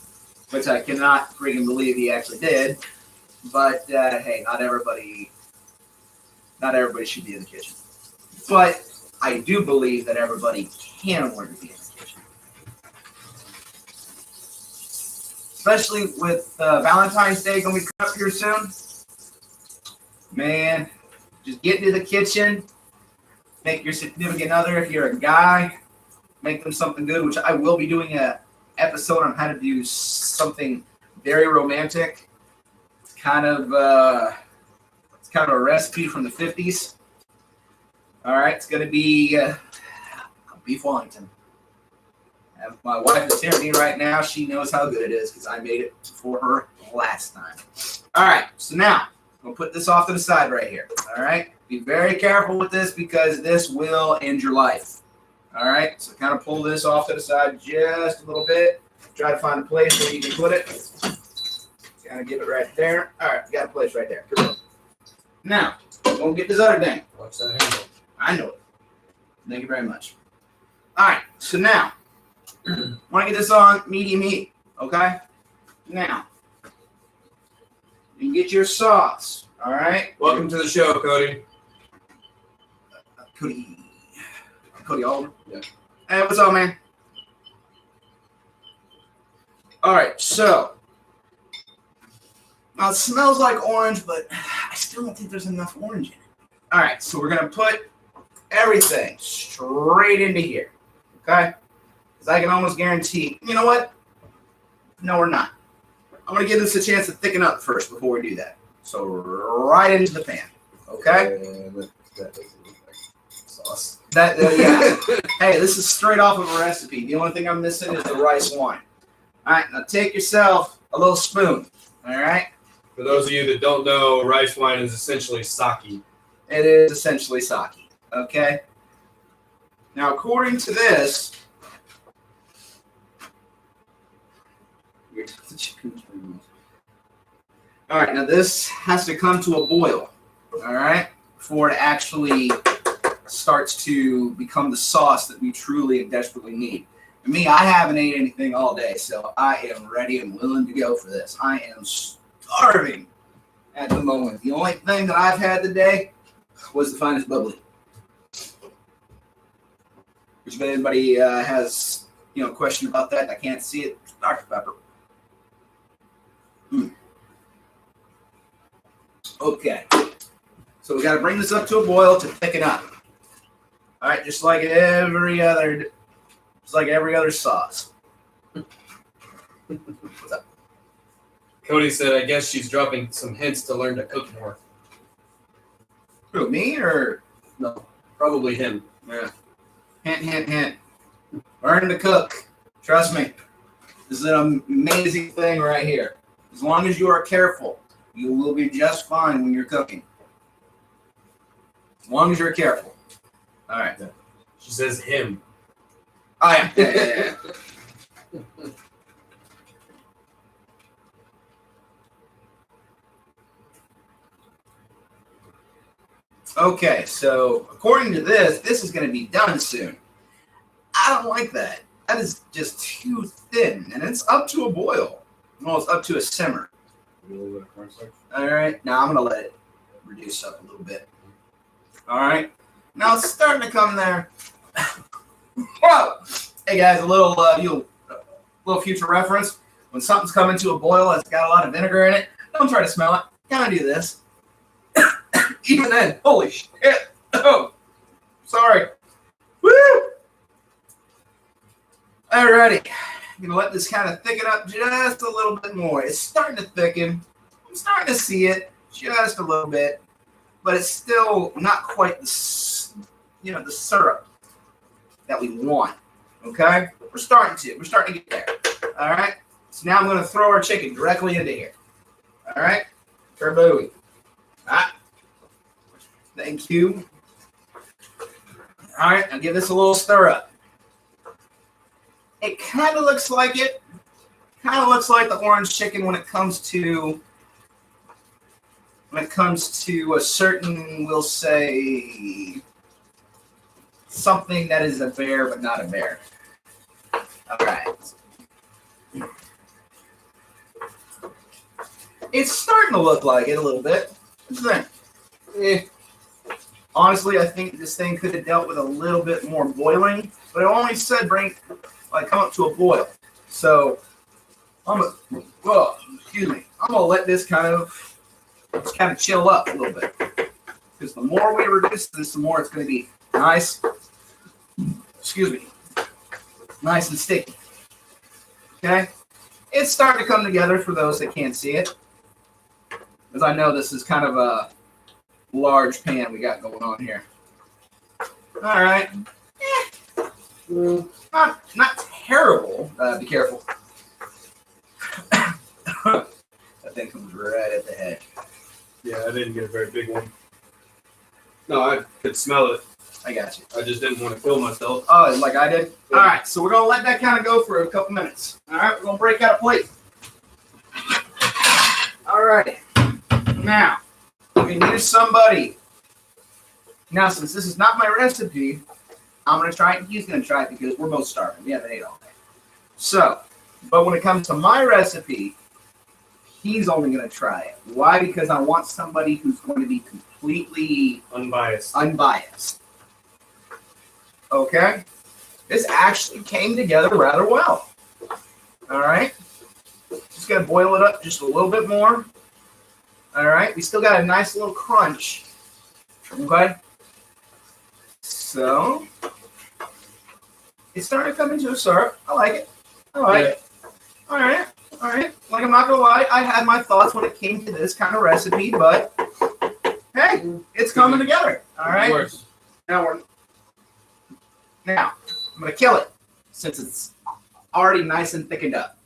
which I cannot freaking believe he actually did. But hey, not everybody should be in the kitchen. But I do believe that everybody can learn to be in the kitchen, especially with Valentine's Day going to be coming up here soon. Man, just get into the kitchen, make your significant other, if you're a guy, make them something good, which I will be doing a episode on how to do something very romantic. It's kind of a recipe from the 50s. All right, it's going to be beef Wellington. My wife is hearing me right now. She knows how good it is because I made it for her last time. All right, so now I'm going to put this off to the side right here. All right, be very careful with this because this will end your life. All right, so kind of pull this off to the side just a little bit. Try to find a place where you can put it. Kind of give it right there. All right, got a place right there. Now, I'm going to get this other thing. What's that handle? I know it. Thank you very much. All right, so now, want to get this on medium heat, okay? Now, you get your sauce, all right? Welcome to the show, Cody. Cody Oliver? Yeah. Hey, what's up, man? All right, so, now it smells like orange, but I still don't think there's enough orange in it. All right, so we're going to put everything straight into here, okay? Because I can almost guarantee, you know what? No, we're not. I'm going to give this a chance to thicken up first before we do that. So right into the pan, Okay? That doesn't look like sauce. Yeah. Hey, this is straight off of a recipe. The only thing I'm missing is the rice wine. All right, now take yourself a little spoon. All right? For those of you that don't know, rice wine is essentially sake. It is essentially sake. Okay? Now, according to this, all right, now this has to come to a boil, all right, before it actually starts to become the sauce that we truly and desperately need. And me, I haven't ate anything all day, so I am ready and willing to go for this. I am starving at the moment. The only thing that I've had today was the finest bubbly. Which if anybody has, a question about that, I can't see it, Dr. Pepper. Okay, so we got to bring this up to a boil to thicken up. All right, just like every other sauce. What's up? Cody said, I guess she's dropping some hints to learn to cook more. Who, me or? No, probably him. Yeah. Hint, hint, hint. Learn to cook. Trust me. This is an amazing thing right here. As long as you are careful, you will be just fine when you're cooking. As long as you're careful. All right. She says him. Oh, yeah. Okay, so according to this is going to be done soon. I don't like that. That is just too thin, and it's up to a boil. Well, it's up to a simmer. All right, now I'm going to let it reduce up a little bit. All right, now it's starting to come there. Whoa! Hey guys, a little future reference. When something's coming to a boil, it's got a lot of vinegar in it. Don't try to smell it. Kind of do this. Even then, holy shit! Oh, sorry. Woo! Alrighty, I'm gonna let this kind of thicken up just a little bit more. It's starting to thicken. I'm starting to see it just a little bit, but it's still not quite the syrup that we want. Okay, we're starting to get there. All right, so now I'm gonna throw our chicken directly into here. All right, Kerbooey. Ah. Thank you. All right, I'll give this a little stir up. It kind of looks like it. Kind of looks like the orange chicken when it comes to a certain, we'll say, something that is a bear but not a bear. All right. It's starting to look like it a little bit. What's that? Honestly, I think this thing could have dealt with a little bit more boiling, but it only said come up to a boil. So I'm gonna let this kind of chill up a little bit, because the more we reduce this, the more it's going to be nice. Nice and sticky. Okay, it's starting to come together for those that can't see it, because I know this is kind of a large pan we got going on here. All right. Not terrible. Be careful. That thing comes right at the head. Yeah, I didn't get a very big one. No, I could smell it. I got you. I just didn't want to kill myself. Oh, like I did? Yeah. All right, so we're going to let that kind of go for a couple minutes. All right, we're going to break out a plate. All right. Now, we need somebody. Now, since this is not my recipe, I'm going to try it, and he's going to try it because we're both starving. We haven't ate all day. So, but when it comes to my recipe, he's only going to try it. Why? Because I want somebody who's going to be completely unbiased. Okay? This actually came together rather well. All right? Just going to boil it up just a little bit more. All right? We still got a nice little crunch. Okay? So, it's starting to come into a syrup. I like it. I like it. All right. All right. Like, I'm not going to lie. I had my thoughts when it came to this kind of recipe, but Hey, it's coming together. All right. Worse. Now I'm gonna kill it since it's already nice and thickened up.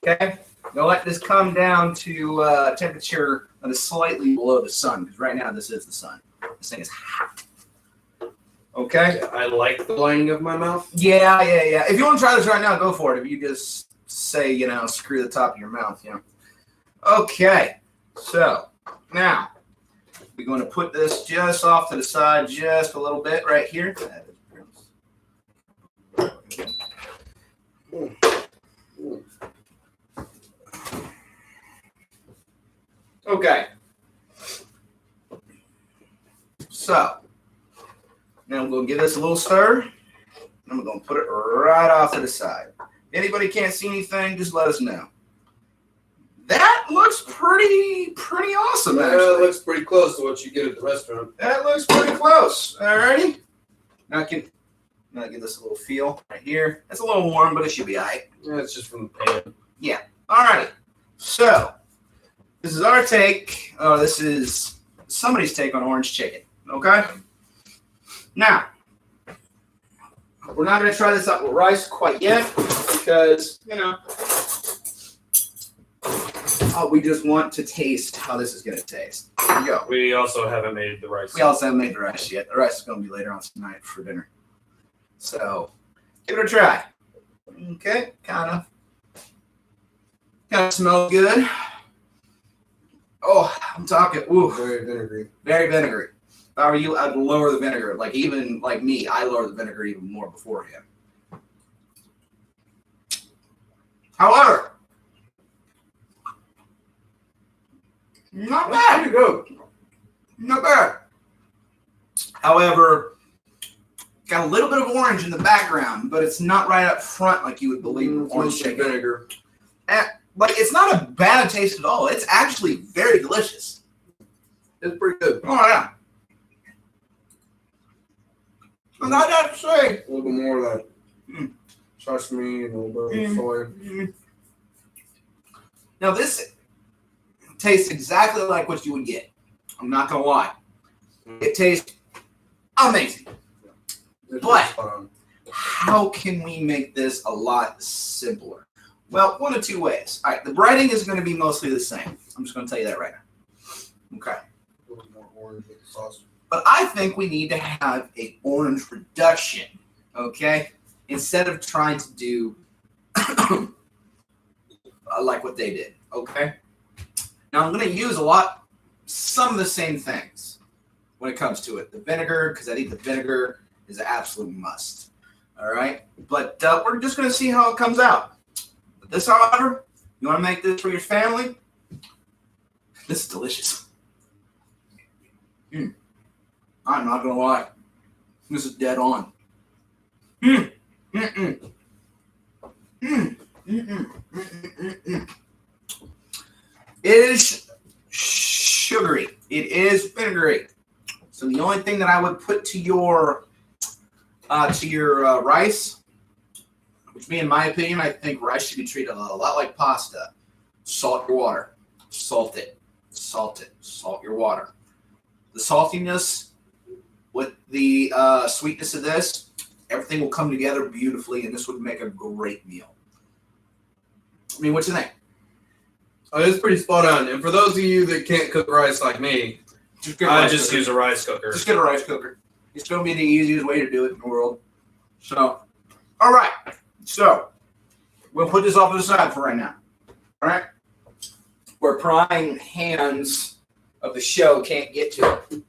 Okay. Now let this come down to temperature that is slightly below the sun, because right now this is the sun. This thing is hot. Okay. Yeah, I like the lining of my mouth. Yeah. If you want to try this right now, go for it. If you just say, screw the top of your mouth, Okay. So now we're going to put this just off to the side, just a little bit right here. Okay. So now I'm going to give this a little stir. I'm going to put it right off to the side. If anybody can't see anything, just let us know. That looks pretty awesome, That actually. looks pretty close to what you get at the restaurant. That looks pretty close. Alrighty. Now I can give this a little feel right here. It's a little warm, but it should be alright. Yeah, it's just from the pan. Yeah. Alrighty. So this is our take. This is somebody's take on orange chicken. Okay. Now we're not going to try this out with rice quite yet because we just want to taste how this is going to taste. Here we go. We also haven't made the rice. We also haven't made the rice yet. The rice is going to be later on tonight for dinner. So give it a try. Okay, kind of smells good. Oh, I'm talking. Ooh, Very vinegary. very vinegary. If I were you, I'd lower the vinegar. Even like me, I lower the vinegar even more beforehand. However, not bad. Pretty good. Not bad. However, got a little bit of orange in the background, but it's not right up front like you would believe with orange Mostly chicken. vinegar. It's not a bad taste at all. It's actually very delicious. It's pretty good. Oh yeah. I'm not that to say. A little bit more of that sesame and a little bit of soy. Now this tastes exactly like what you would get. I'm not gonna lie. It tastes amazing. It's But- fun. How can we make this a lot simpler? Well, one of two ways. All right, the breading is going to be mostly the same. I'm just going to tell you that right now. Okay. A little more orange with the sauce. But I think we need to have a orange reduction, okay? Instead of trying to do like what they did, okay? Now I'm going to use some of the same things when it comes to it. The vinegar, because I think the vinegar is an absolute must, all right? But we're just going to see how it comes out. But this, however, you want to make this for your family? This is delicious. I'm not gonna lie. This is dead on. It is sugary. It is vinegary. So the only thing that I would put to your rice, which me in my opinion, I think rice should be treated a lot like pasta. Salt your water. Salt it. Salt it. Salt your water. The saltiness with the sweetness of this, everything will come together beautifully, and this would make a great meal. I mean, what you think? Oh, it's pretty spot on. And for those of you that can't cook rice like me, I just use a rice cooker. Just get a rice cooker. It's going to be the easiest way to do it in the world. So, all right. So, we'll put this off to the side for right now. All right? Where prying hands of the show can't get to it.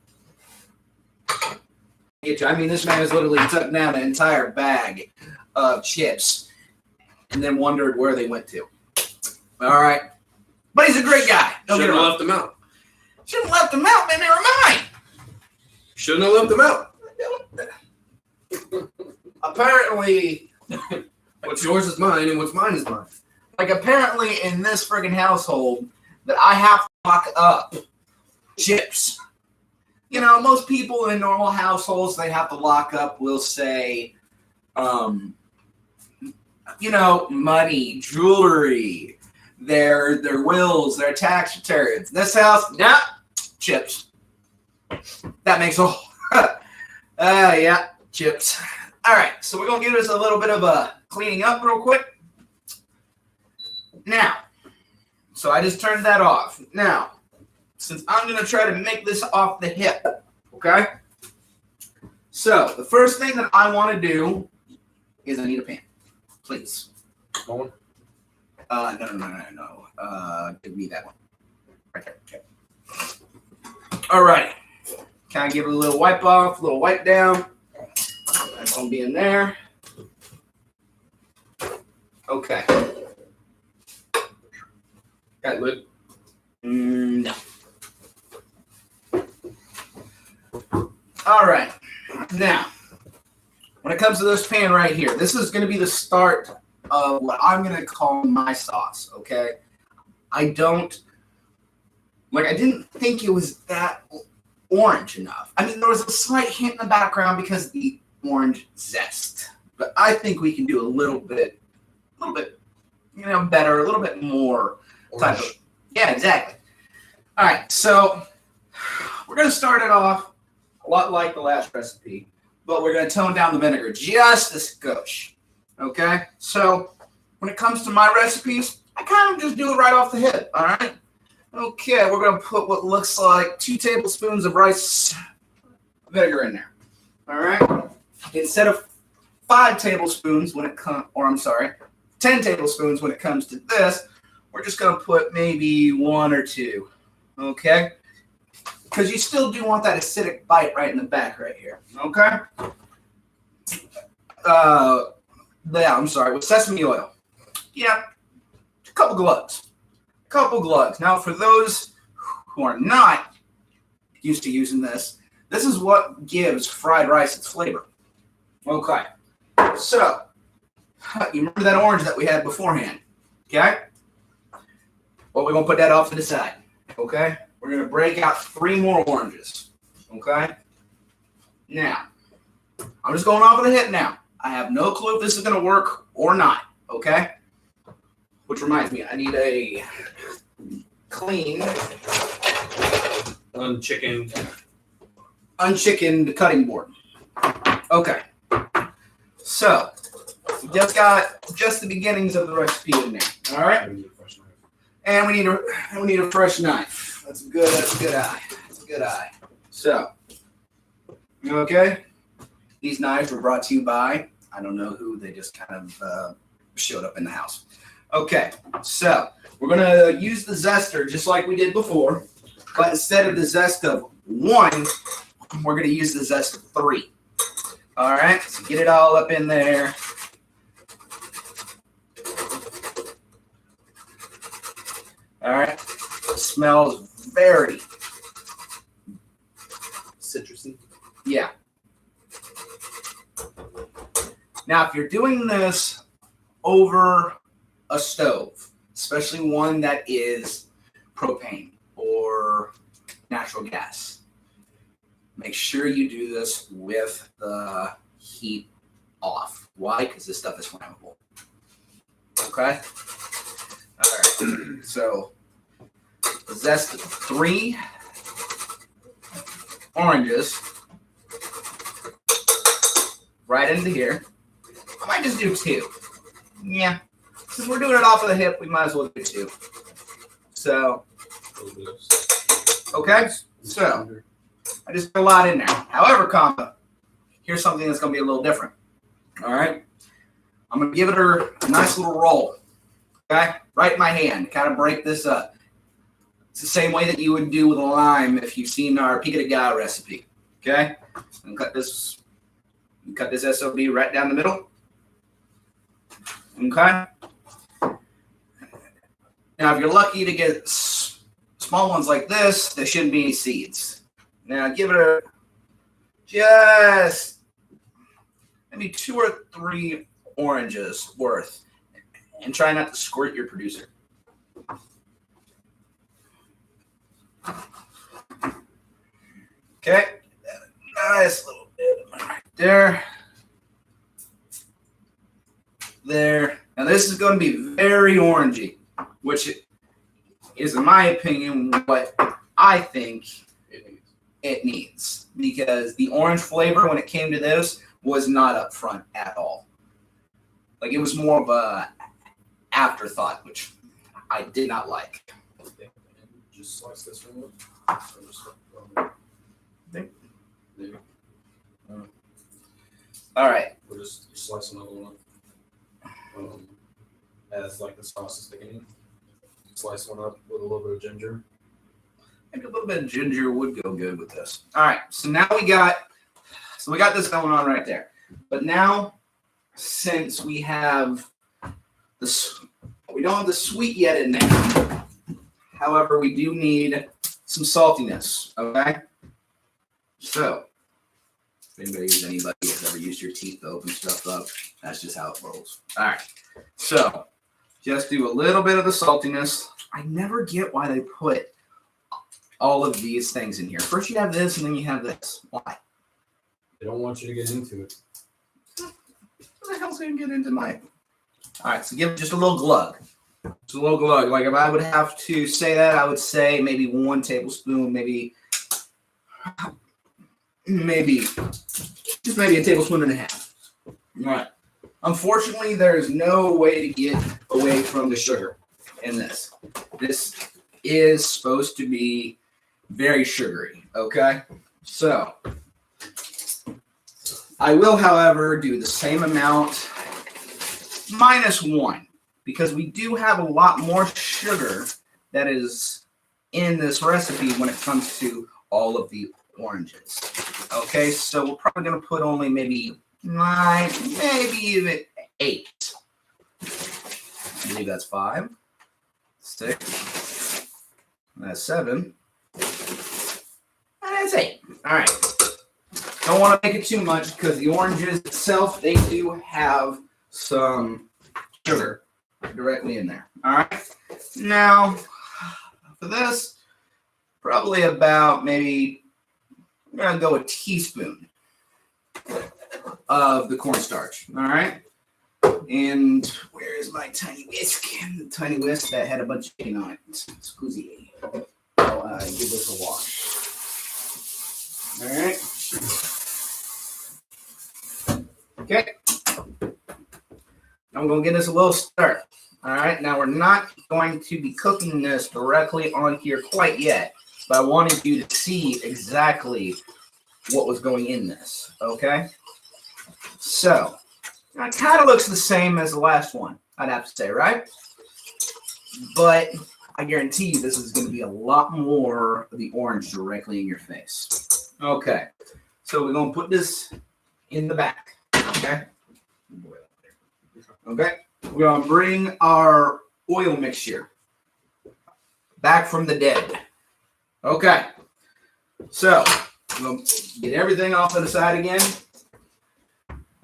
I mean, this man has literally took down an entire bag of chips and then wondered where they went to. All right. But he's a great guy. Don't get Shouldn't me have wrong. left them out. Shouldn't have left them out, man. They were mine. Shouldn't have left them out. Apparently, What's yours is mine, and what's mine is mine. apparently in this friggin' household that I have to lock up chips. You know, most people in normal households, they have to lock up, we'll say, money, jewelry, their wills, their tax returns. This house, nah, chips. That makes a yeah, chips. All right, so we're going to give this a little bit of a cleaning up real quick. Now, so I just turned that off. Now, since I'm going to try to make this off the hip, okay? So, the first thing that I want to do is I need a pan, please. One. No. Give me that one. Right there. Okay. All right. Kind of give it a little wipe off, a little wipe down. That's going to be in there. Okay. Got lid? No. All right. Now, when it comes to this pan right here, this is going to be the start of what I'm going to call my sauce, okay? I didn't think it was that orange enough. I mean, there was a slight hint in the background because of the orange zest. But I think we can do a little bit, better, a little bit more type of. Yeah, exactly. All right, so we're going to start it off a lot like the last recipe, but we're going to tone down the vinegar just a skosh. Okay, so when it comes to my recipes, I kind of just do it right off the hip. All right. Okay, we're going to put what looks like 2 tablespoons of rice vinegar in there. All right. Instead of 5 tablespoons when it comes, 10 tablespoons when it comes to this, we're just going to put maybe 1 or 2. Okay. Because you still do want that acidic bite right in the back right here. Okay. With sesame oil. Yeah, a couple glugs. Now, for those who are not used to using this is what gives fried rice its flavor. Okay, so you remember that orange that we had beforehand, okay? Well, we're going to put that off to the side, okay? We're going to break out 3 more oranges, okay? Now, I'm just going off of the hip now. I have no clue if this is going to work or not, okay? Which reminds me, I need a clean, unchickened cutting board. Okay. So, we just got the beginnings of the recipe in there. All right? And we need a fresh knife. That's a good eye. So, okay. These knives were brought to you by, I don't know who, they just kind of showed up in the house. Okay, so we're going to use the zester just like we did before, but instead of the zest of 1, we're going to use the zest of 3. All right, so get it all up in there. All right, it smells very citrusy. Yeah. Now, if you're doing this over a stove, especially one that is propane or natural gas, make sure you do this with the heat off. Why? Because this stuff is flammable. Okay? All right. So, zest 3 oranges right into here. I might just do 2. Yeah. Since we're doing it off of the hip, we might as well do 2. So, okay. So, I just put a lot in there. However, here's something that's going to be a little different. All right. I'm going to give it a nice little roll. Okay. Right in my hand. Kind of break this up. It's the same way that you would do with a lime if you've seen our pico de gallo recipe. Okay. And cut this SOB right down the middle. Okay. Now, if you're lucky to get small ones like this, there shouldn't be any seeds. Now, give it just maybe 2 or 3 oranges worth, and try not to squirt your producer. Okay, nice little bit right there. There. Now, this is going to be very orangey, which is, in my opinion, what I think it needs, because the orange flavor when it came to this was not up front at all. Like, it was more of a afterthought, which I did not like. Just slice this one Think. Maybe. All right. We'll just slice another one up. As like the sauce is thickening. Slice one up with a little bit of ginger. Maybe a little bit of ginger would go good with this. All right. So now we got this going on right there. But now, since we have this, we don't have the sweet yet in there. However, we do need some saltiness. Okay. So, if anybody has ever used your teeth to open stuff up, that's just how it rolls. All right. So, just do a little bit of the saltiness. I never get why they put all of these things in here. First you have this, and then you have this. Why? They don't want you to get into it. What the hell's going to get into my... All right, so give it just a little glug. Just a little glug. Like, if I would have to say that, I would say maybe 1 tablespoon, maybe just maybe a tablespoon and a half. All right. Unfortunately, there's no way to get away from the sugar in this. This is supposed to be very sugary, okay? So, I will, however, do the same amount -1, because we do have a lot more sugar that is in this recipe when it comes to all of the oranges. Okay, so we're probably going to put only maybe 9, maybe even 8. I believe that's 5, 6, that's 7, and that's 8. All right. Don't want to make it too much because the oranges itself, they do have some sugar directly in there. All right. Now, for this, probably about maybe, I'm going to go a teaspoon of the cornstarch. All right. And where is my tiny whisk? The tiny whisk that had a bunch of paint on it. Scusi. I'll give this a wash. All right. Okay. I'm going to give this a little stir. All right. Now, we're not going to be cooking this directly on here quite yet, but I wanted you to see exactly what was going in this. Okay. So, it kind of looks the same as the last one, I'd have to say, right? But I guarantee you this is going to be a lot more of the orange directly in your face. Okay. So we're going to put this in the back. Okay. Okay. We're going to bring our oil mixture back from the dead. Okay. So I'm going to get everything off to the side again.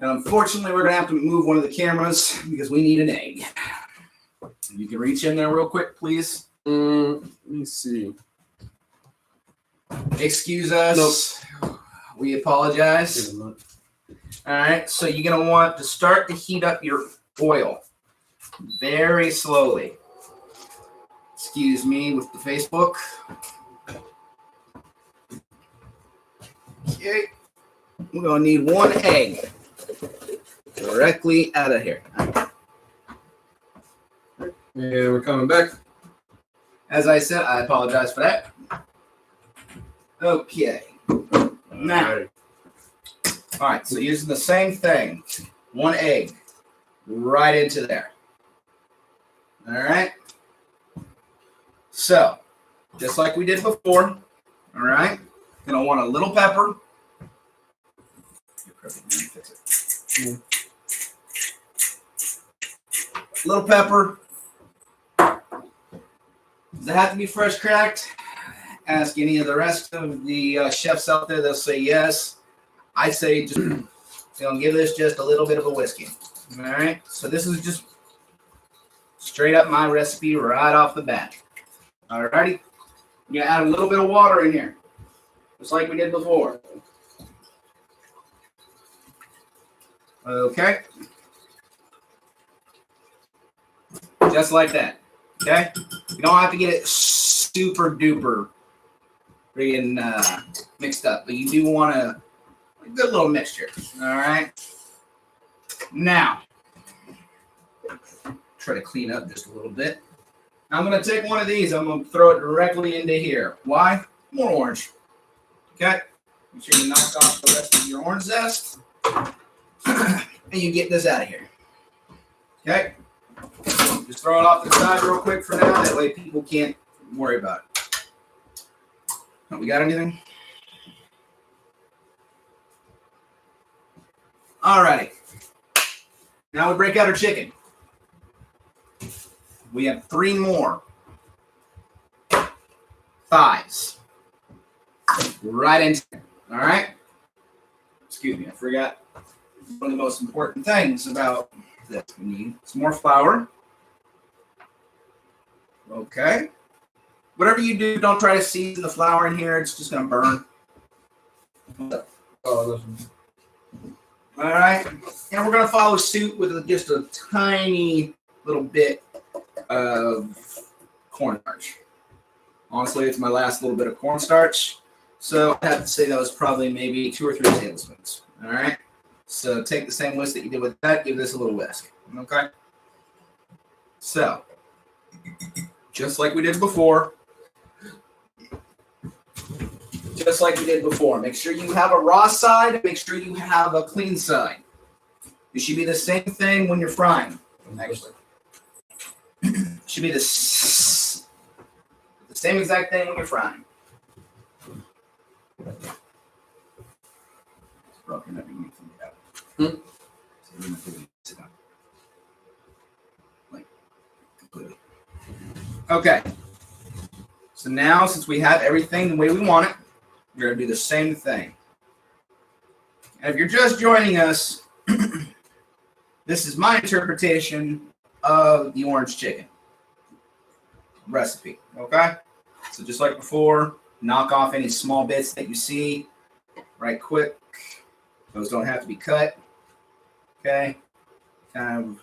And unfortunately, we're going to have to move one of the cameras because we need an egg. You can reach in there real quick, please. Let me see. Excuse us. Nope. We apologize. All right. So you're going to want to start to heat up your oil very slowly. Excuse me with the Facebook. Okay. We're going to need 1 egg directly out of here. Yeah, we're coming back. As I said, I apologize for that. Okay. Now, all right, so using the same thing, 1 egg right into there. All right. So, just like we did before, all right, gonna want a little pepper. Little pepper. Does it have to be fresh cracked? Ask any of the rest of the chefs out there, they'll say yes. I say just give this just a little bit of a whiskey. All right, so this is just straight up my recipe right off the bat. All righty, I'm gonna add a little bit of water in here, just like we did before. Okay, just like that. Okay, you don't have to get it super duper mixed up, but you do want a good little mixture. All right. Now, try to clean up just a little bit. I'm going to take one of these. I'm going to throw it directly into here. Why? More orange. Okay. Make sure you knock off the rest of your orange zest. And you get this out of here. Okay. Just throw it off the side real quick for now. That way people can't worry about it. Oh, we got anything? Alrighty. Now we break out our chicken. We have 3 more thighs. Right into it. All right. Excuse me, I forgot one of the most important things about this. We need some more flour. Okay. Whatever you do, don't try to season the flour in here. It's just going to burn. Oh, All right. And we're going to follow suit with just a tiny little bit of cornstarch. Honestly, it's my last little bit of cornstarch. So I have to say that was probably maybe 2 or 3 tablespoons. All right. So take the same whisk that you did with that. Give this a little whisk. Okay. So just like we did before. Make sure you have a raw side. Make sure you have a clean side. It should be the same thing when you're frying. Actually, it should be the same exact thing when you're frying. It's broken up. You need to get out. So you need to sit down. Like completely. Okay. So now, since we have everything the way we want it, we're going to do the same thing. And if you're just joining us, this is my interpretation of the orange chicken recipe. Okay? So just like before, knock off any small bits that you see right quick. Those don't have to be cut. Okay? Kind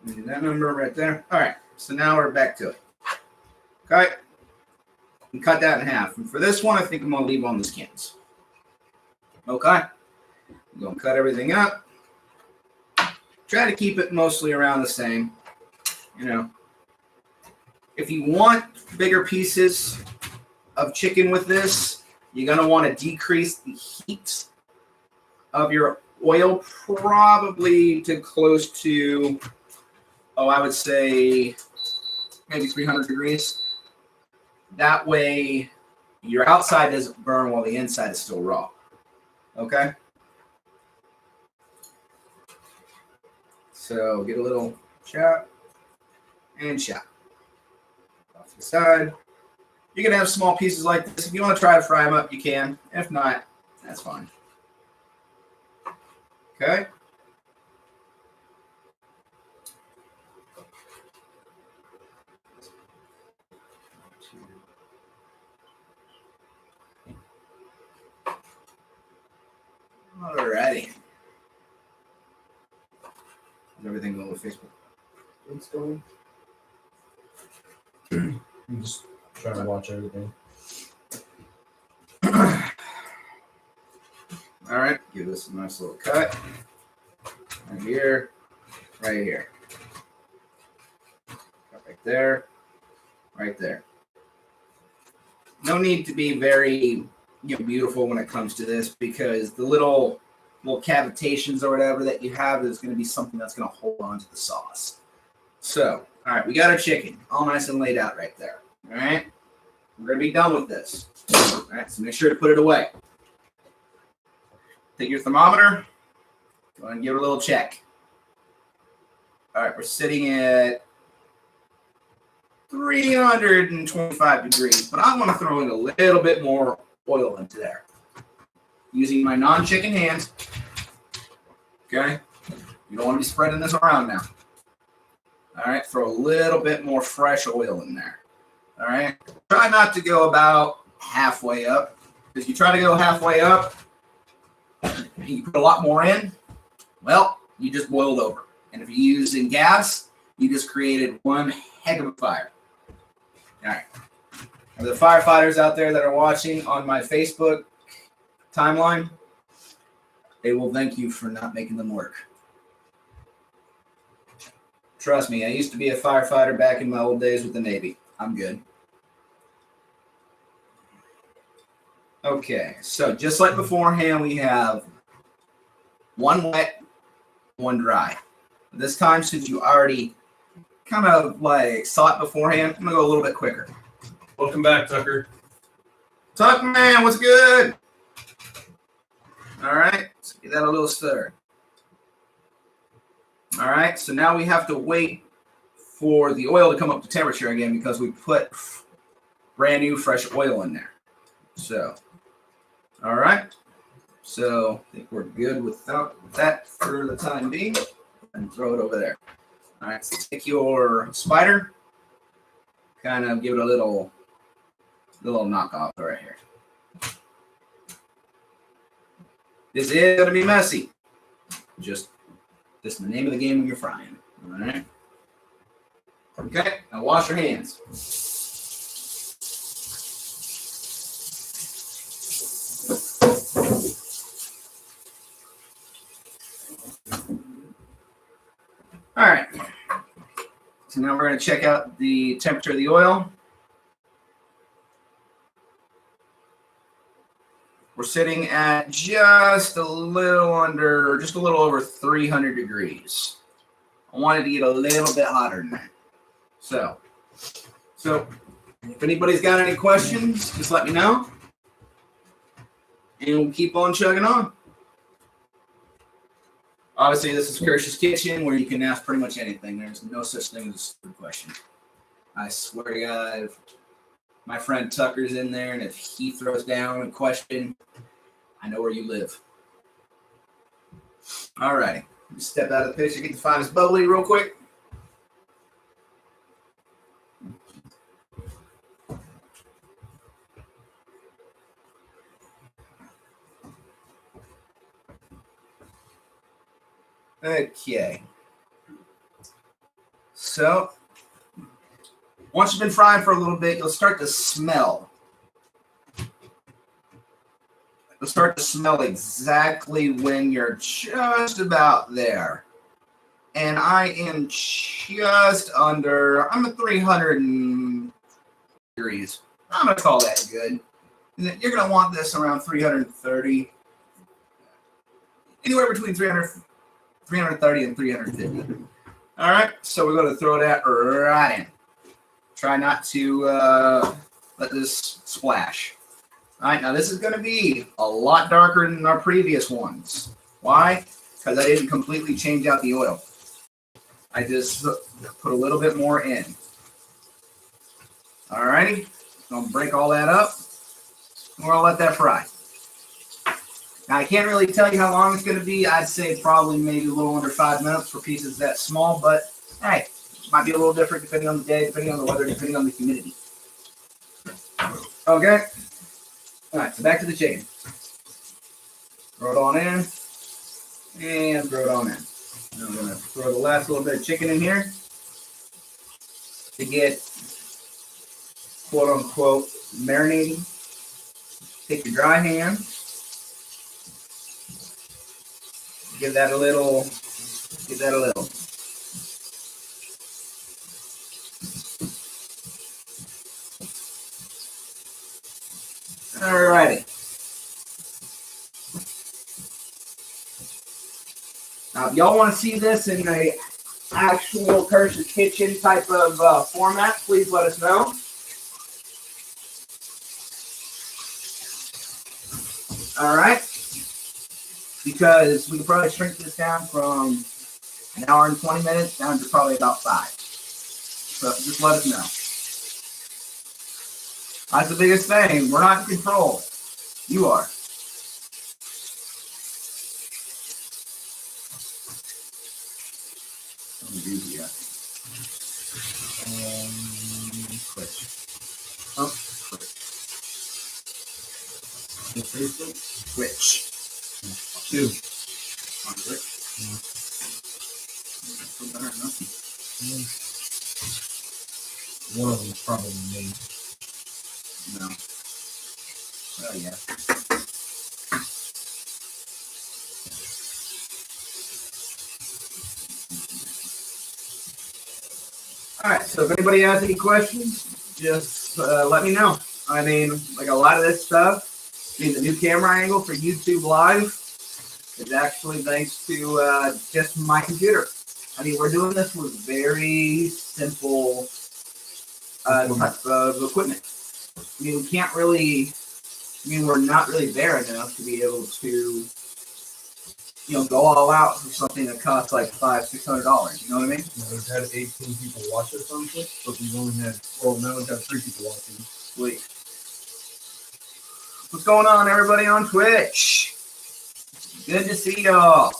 of that number right there. All right. So now we're back to it. Okay? And cut that in half. And for this one, I think I'm going to leave on the skins. Okay? I'm going to cut everything up. Try to keep it mostly around the same. You know, if you want bigger pieces of chicken with this, you're going to want to decrease the heat of your oil probably to close to, I would say maybe 300 degrees. That way, your outside doesn't burn while the inside is still raw. Okay? So get a little chop and chop. Off the side. You can have small pieces like this. If you want to try to fry them up, you can. If not, that's fine. Okay? Alrighty. How's everything going with Facebook? It's going. I'm just trying to watch everything. Alright, give this a nice little cut. Right here. Right here. Cut right there. Right there. No need to be very beautiful when it comes to this, because the little cavitations or whatever that you have is going to be something that's going to hold on to the sauce. So, all right, we got our chicken all nice and laid out right there. All right, we're going to be done with this. All right, so make sure to put it away. Take your thermometer. Go ahead and give it a little check. All right, we're sitting at 325 degrees, but I want to throw in a little bit more oil into there. Using my non-chicken hands. Okay? You don't want to be spreading this around now. All right, throw a little bit more fresh oil in there. All right? Try not to go about halfway up. If you try to go halfway up, and you put a lot more in, well, you just boiled over. And if you're using gas, you just created one heck of a fire. All right. The firefighters out there that are watching on my Facebook timeline, they will thank you for not making them work. Trust me, I used to be a firefighter back in my old days with the Navy. I'm good. Okay, so just like beforehand, we have one wet, one dry. This time, since you already kind of like saw it beforehand, I'm gonna go a little bit quicker. Welcome back, Tucker. Tuck man, what's good? All right, let's get that a little stir. All right, so now we have to wait for the oil to come up to temperature again because we put brand new fresh oil in there. So, all right, so I think we're good without that for the time being, and throw it over there. All right, so take your spider, kind of give it a little knockoff right here. This is gonna be messy. Just this is the name of the game when you're frying. All right. Okay. Now wash your hands. All right. So now we're going to check out the temperature of the oil. We're sitting at just a little over 300 degrees. I wanted to get a little bit hotter than that. So if anybody's got any questions, just let me know. And we'll keep on chugging on. Obviously, this is Kirsch's Kitchen, where you can ask pretty much anything. There's no such thing as a stupid question. I swear to God, if my friend Tucker's in there, and if he throws down a question, I know where you live. All right. Step out of the picture, get the finest bubbly real quick. Okay. So, once you've been frying for a little bit, you'll start to smell. You'll start to smell exactly when you're just about there. And I am just under, I'm at 300 degrees. I'm going to call that good. You're going to want this around 330. Anywhere between 330 and 350. All right, so we're going to throw that right in. Try not to let this splash. All right, now this is going to be a lot darker than our previous ones. Why? Because I didn't completely change out the oil. I just put a little bit more in. All righty, I'm going to break all that up. We're going to let that fry. Now, I can't really tell you how long it's going to be. I'd say probably maybe a little under 5 minutes for pieces that small, but hey, it might be a little different depending on the day, depending on the weather, depending on the humidity. Okay. All right, so back to the chicken. Throw it on in, and throw it on in. Now I'm going to throw the last little bit of chicken in here to get, quote unquote, marinating. Take your dry hand. Give that a little. Alrighty. Now, if y'all want to see this in a actual Kirsch's Kitchen type of format, please let us know. All right. Because we could probably shrink this down from an hour and 20 minutes down to probably about 5. So just let us know. That's the biggest thing. We're not in control. You are. Let me do here. Twitch. Oh, Twitch. 2 on Twitch. One of them's probably me. Oh yeah. All right. So if anybody has any questions, just let me know. I mean, like a lot of this stuff, I mean, the new camera angle for YouTube Live is actually thanks to just my computer. I mean, we're doing this with very simple type of equipment. I mean, we can't really. I mean, we're not really there enough to be able to, go all out for something that costs like $500-$600. You know what I mean? We've had 18 people watch us on Twitch, but we've only had, well, now we've got 3 people watching. Sweet. What's going on, everybody on Twitch? Good to see y'all.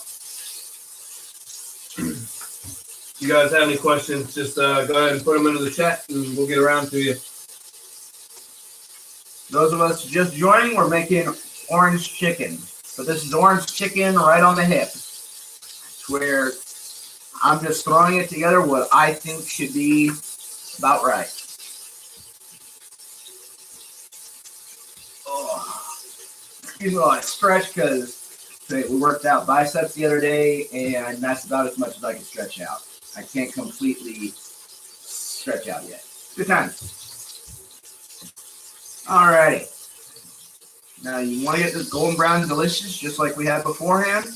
If you guys have any questions, just go ahead and put them into the chat, and we'll get around to you. Those of us just joining, we're making orange chicken. So this is orange chicken right on the hip. Where I'm just throwing it together what I think should be about right. Oh. Excuse me while I stretch because we worked out biceps the other day and that's about as much as I can stretch out. I can't completely stretch out yet. Good times. Alrighty. Now you want to get this golden brown delicious just like we had beforehand.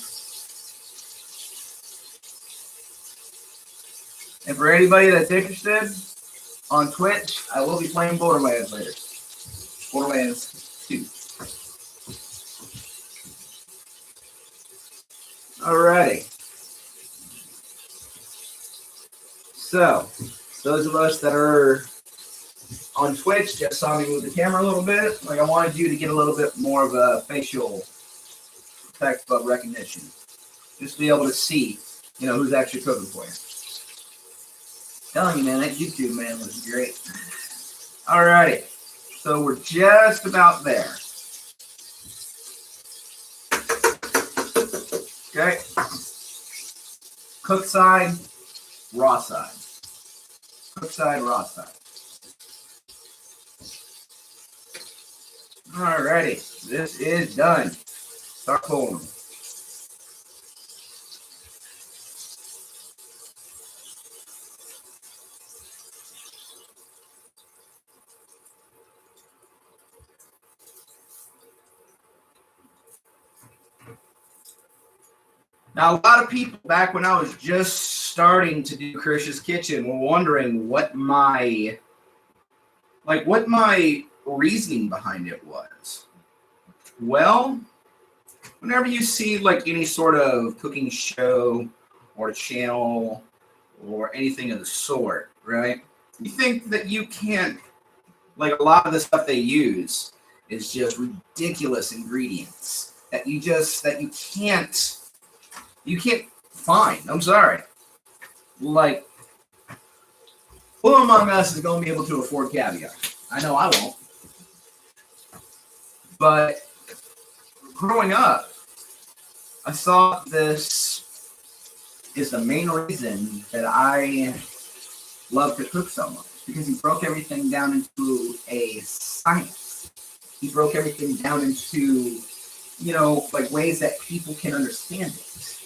And for anybody that's interested on Twitch, I will be playing Borderlands later. Borderlands 2. Alrighty. So, those of us that are on Twitch just saw me move the camera a little bit. Like I wanted you to get a little bit more of a facial effect of recognition. Just to be able to see, who's actually cooking for you. Telling you, man, that YouTube man was great. Alrighty. So we're just about there. Okay. Cook side, raw side. Cook side, raw side. Alrighty, this is done. Start pulling them. Now, a lot of people back when I was just starting to do Krish's Kitchen were wondering what my reasoning behind it was. Well, whenever you see like any sort of cooking show or channel or anything of the sort, right? You think that you can't, like a lot of the stuff they use is just ridiculous ingredients that you can't find. I'm sorry. Like, who among us is going to be able to afford caviar? I know I won't. But growing up, I thought this is the main reason that I love to cook so much. Because he broke everything down into a science. He broke everything down into, like ways that people can understand it.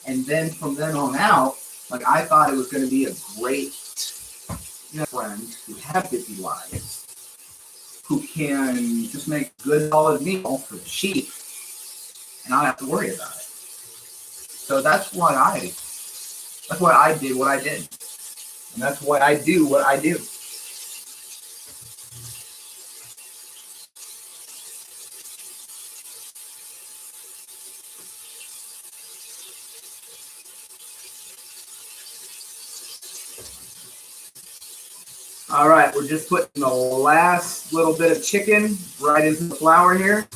And then from then on out, like I thought it was going to be a great friend who have busy lives, who can just make a good solid meal for the sheep, and I don't have to worry about it. So that's why I did what I did, and that's why I do what I do. All right, we're just putting the last little bit of chicken right into the flour here.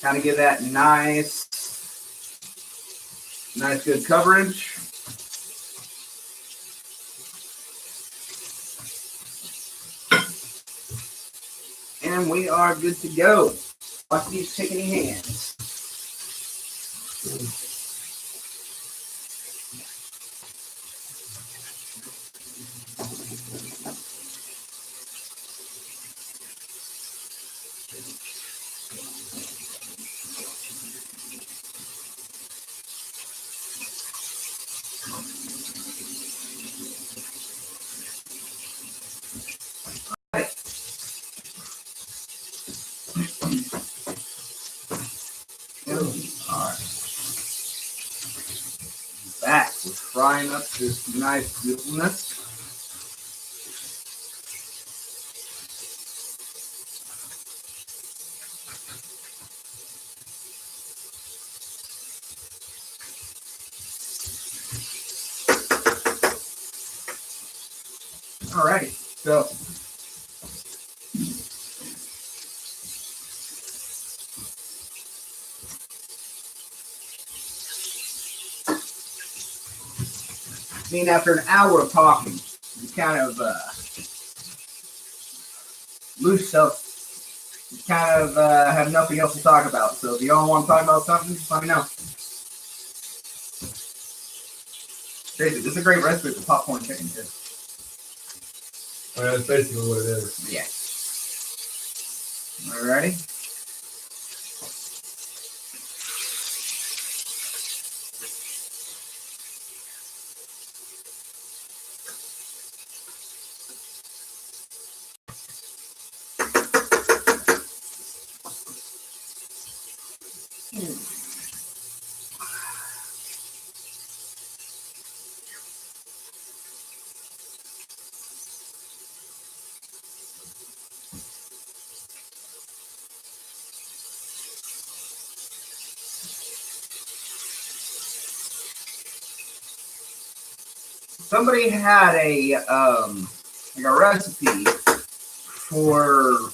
Kind of give that nice good coverage. And we are good to go. Watch these chickeny hands. frying up this nice beautifulness. Alrighty, so I mean, after an hour of talking, you kind of lose stuff. You kind of have nothing else to talk about. So if you don't want to talk about something, just let me know. Seriously, this is a great recipe for popcorn chicken too. Oh, yeah, that's basically what it is. Yeah. Alrighty. Somebody had a like a recipe for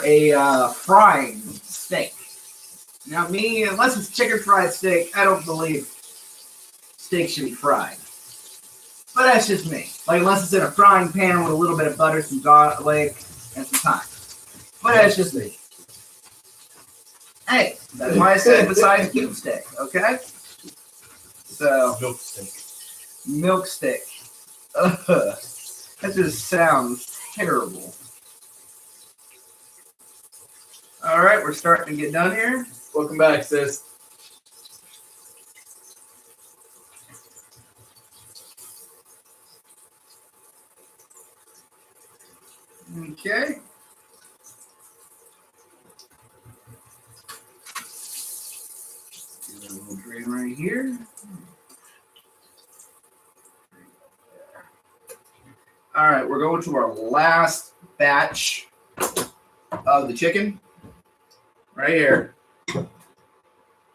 a frying steak. Now, me, unless it's chicken fried steak, I don't believe steak should be fried. But that's just me. Like, unless it's in a frying pan with a little bit of butter, some garlic, and some thyme. But that's just me. Hey, that's why I said besides cube steak, okay? So, Milk steak. milk steak. Ugh, that just sounds terrible. All right, we're starting to get done here. Welcome back, sis. Okay. Do a little drain right here. All right, we're going to our last batch of the chicken. Right here.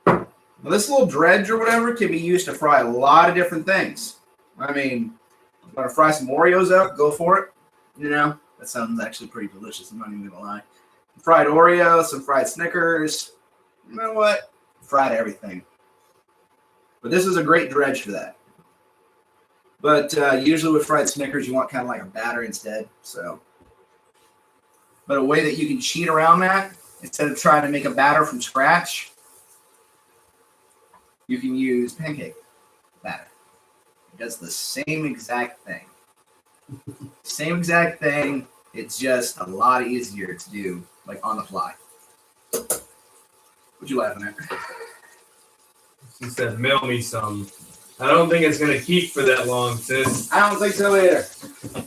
Now, this little dredge or whatever can be used to fry a lot of different things. I mean, you want to fry some Oreos up, go for it. You know, that sounds actually pretty delicious. I'm not even going to lie. Fried Oreos, some fried Snickers. You know what? Fried everything. But this is a great dredge for that. But usually with fried Snickers, you want kind of like a batter instead. So, but a way that you can cheat around that, instead of trying to make a batter from scratch, you can use pancake batter. It does the same exact thing. Same exact thing. It's just a lot easier to do, like on the fly. What you laughing at? She said, mail me some. I don't think it's going to keep for that long, sis. I don't think so either.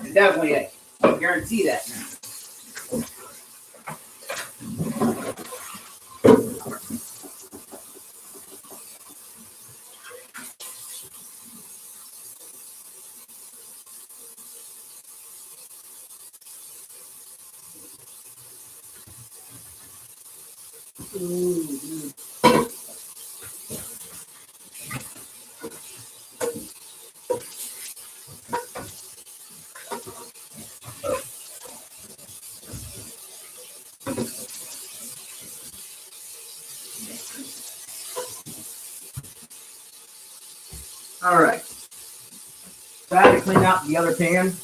It definitely ain't. I guarantee that now. All right. So I had to clean out the other pan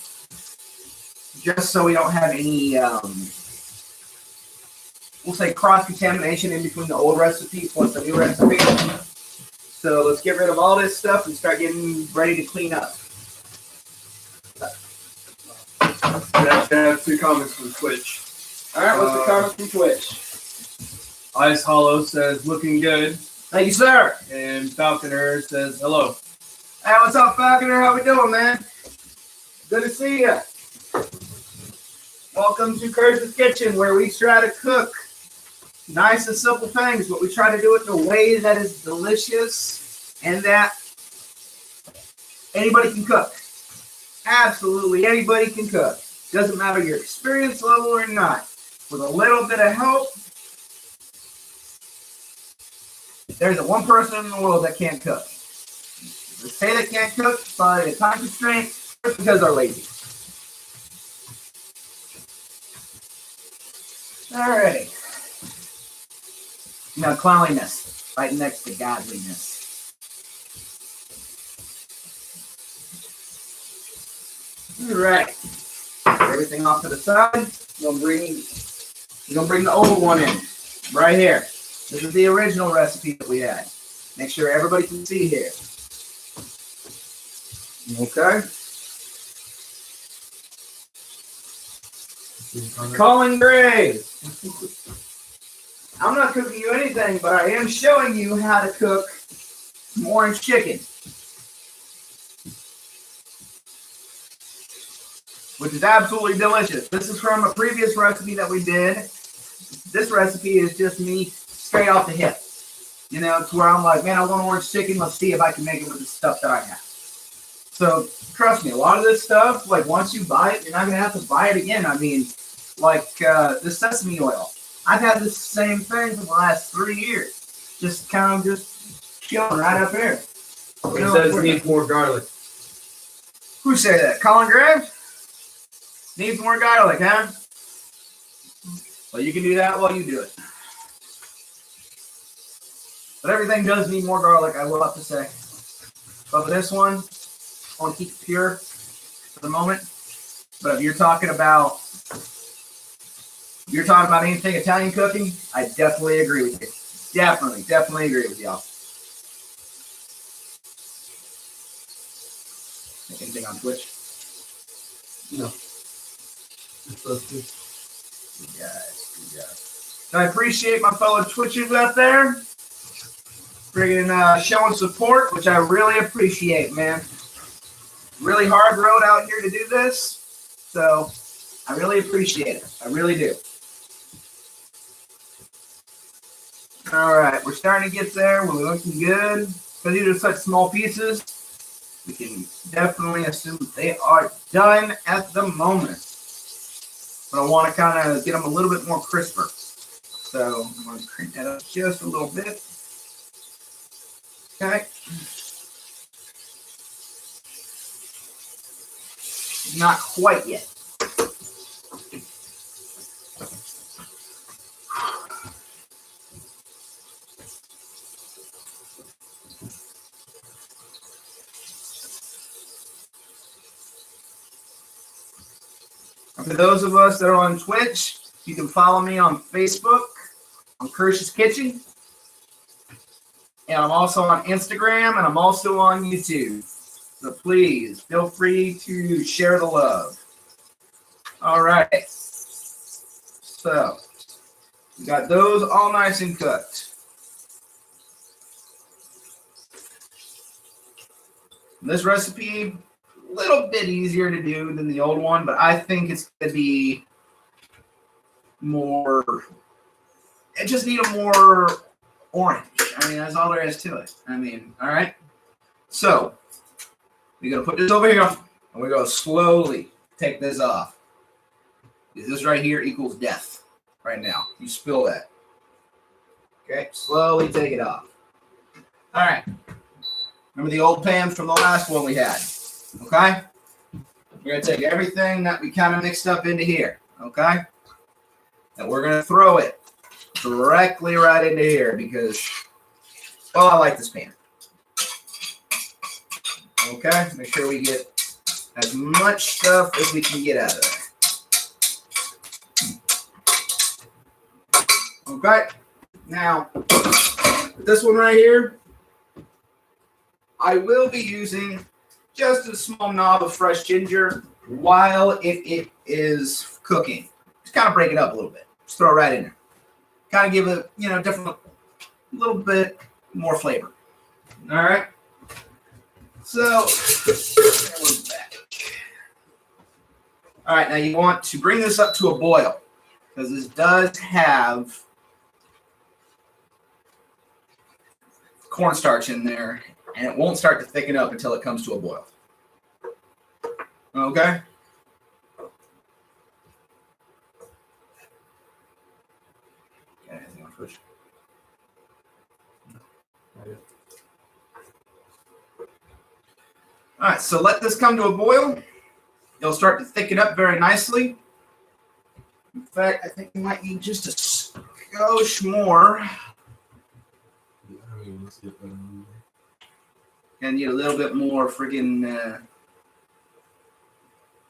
just so we don't have any, we'll say cross-contamination in between the old recipe plus the new recipe. So let's get rid of all this stuff and start getting ready to clean up. I have 2 comments from Twitch. All right, what's the comment from Twitch? Ice Hollow says, looking good. Thank you, sir. And Falconer says, hello. Hey, what's up, Falconer? How we doing, man? Good to see you. Welcome to Curse's Kitchen, where we try to cook nice and simple things, but we try to do it in a way that is delicious and that anybody can cook. Absolutely anybody can cook. Doesn't matter your experience level or not. With a little bit of help, there's one person in the world that can't cook. They say they can't cook, it's probably a time constraint, just because they're lazy. Alright. Now, cleanliness, right next to godliness. Alright. Everything off to the side. We're gonna bring the old one in. Right here. This is the original recipe that we had. Make sure everybody can see here. Okay. Colin Gray. I'm not cooking you anything, but I am showing you how to cook some orange chicken, which is absolutely delicious. This is from a previous recipe that we did. This recipe is just me straight off the hip. You know, it's where I'm like, man, I want orange chicken. Let's see if I can make it with the stuff that I have. So trust me, a lot of this stuff, like once you buy it, you're not gonna have to buy it again. I mean, like the sesame oil. I've had the same thing for the last 3 years. Just kind of just chilling right up here. It says it needs more garlic. Who said that? Colin Graves? Needs more garlic, huh? Well, you can do that while you do it. But everything does need more garlic, I will have to say. But for this one, I want to keep it pure for the moment. But if you're talking about anything Italian cooking, I definitely agree with you. Definitely agree with y'all. Anything on Twitch? No. You guys. I appreciate my fellow Twitchers out there. Friggin' showing support, which I really appreciate, man. Really hard road out here to do this. So I really appreciate it. I really do. All right, we're starting to get there. We're looking good. Because these are such small pieces, we can definitely assume that they are done at the moment. But I want to kind of get them a little bit more crisper. So I'm going to crank that up just a little bit. Okay. Not quite yet. For those of us that are on Twitch, you can follow me on Facebook. I'm Kirsch's Kitchen. And I'm also on Instagram, and I'm also on YouTube. So please, feel free to share the love. All right. So, we got those all nice and cooked. This recipe, a little bit easier to do than the old one, but I think it's going to be more, it just need a more orange. I mean, that's all there is to it. I mean, all right. So, we're going to put this over here, and we're going to slowly take this off. This right here equals death right now. You spill that. Okay, slowly take it off. All right. Remember the old pans from the last one we had. Okay? We're going to take everything that we kind of mixed up into here. Okay? And we're going to throw it directly right into here because, well, I like this pan. Okay? Make sure we get as much stuff as we can get out of there. Okay? Now, this one right here, I will be using just a small knob of fresh ginger while it is cooking. Just kind of break it up a little bit. Just throw it right in there. Kind of give it, different, little bit more flavor. All right. So, there we're back. All right, now you want to bring this up to a boil because this does have cornstarch in there, And it won't start to thicken up until it comes to a boil. Okay? Okay, anything on Twitch? All right, so let this come to a boil. It'll start to thicken up very nicely. In fact, I think we might need just a skosh more. And need a little bit more friggin'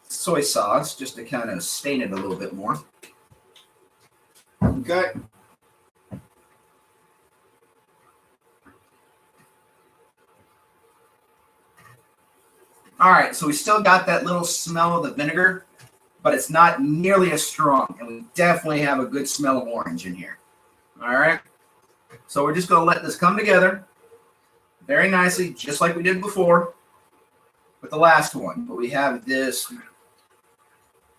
soy sauce just to kind of stain it a little bit more. Okay. All right, so we still got that little smell of the vinegar, but it's not nearly as strong, and we definitely have a good smell of orange in here. All right, so we're just going to let this come together very nicely, just like we did before with the last one. But we have this,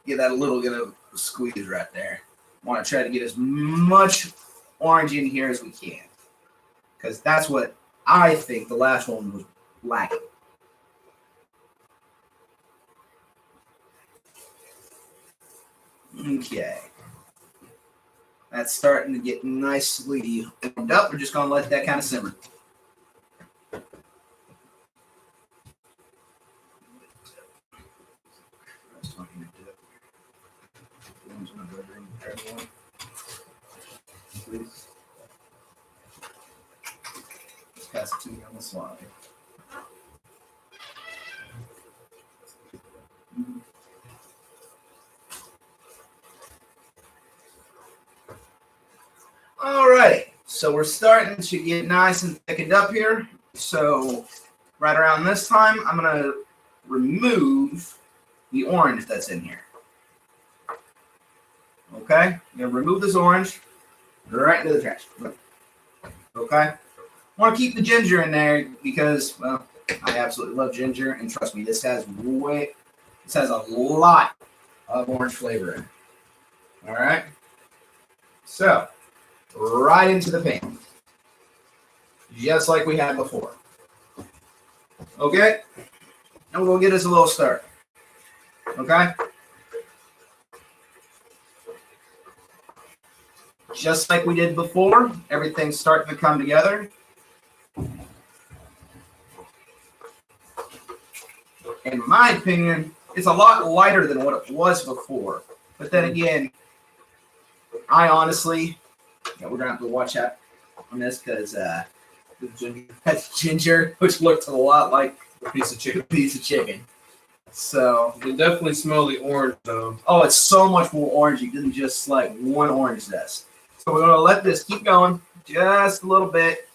get that a little bit of a squeeze right there. Want to try to get as much orange in here as we can, because that's what I think the last one was lacking. Okay. That's starting to get nicely warmed up. We're just going to let that kind of simmer. Please. Just pass it to me on the slide. All right, so we're starting to get nice and thickened up here. So right around this time, I'm going to remove the orange that's in here. Okay, I'm going to remove this orange right into the trash. Okay, I want to keep the ginger in there because, well, I absolutely love ginger, and trust me, this has a lot of orange flavor in it. All right, so right into the pan, just like we had before. Okay, and we'll get us a little stir. Okay, just like we did before, everything's starting to come together. In my opinion, it's a lot lighter than what it was before. But then again, I honestly, we're going to have to watch out on this because that's ginger, which looked a lot like A piece of chicken. a piece of chicken. So, You can definitely smell the orange though. oh, it's so much more orangey than just like one orange zest. So we're going to let this keep going just a little bit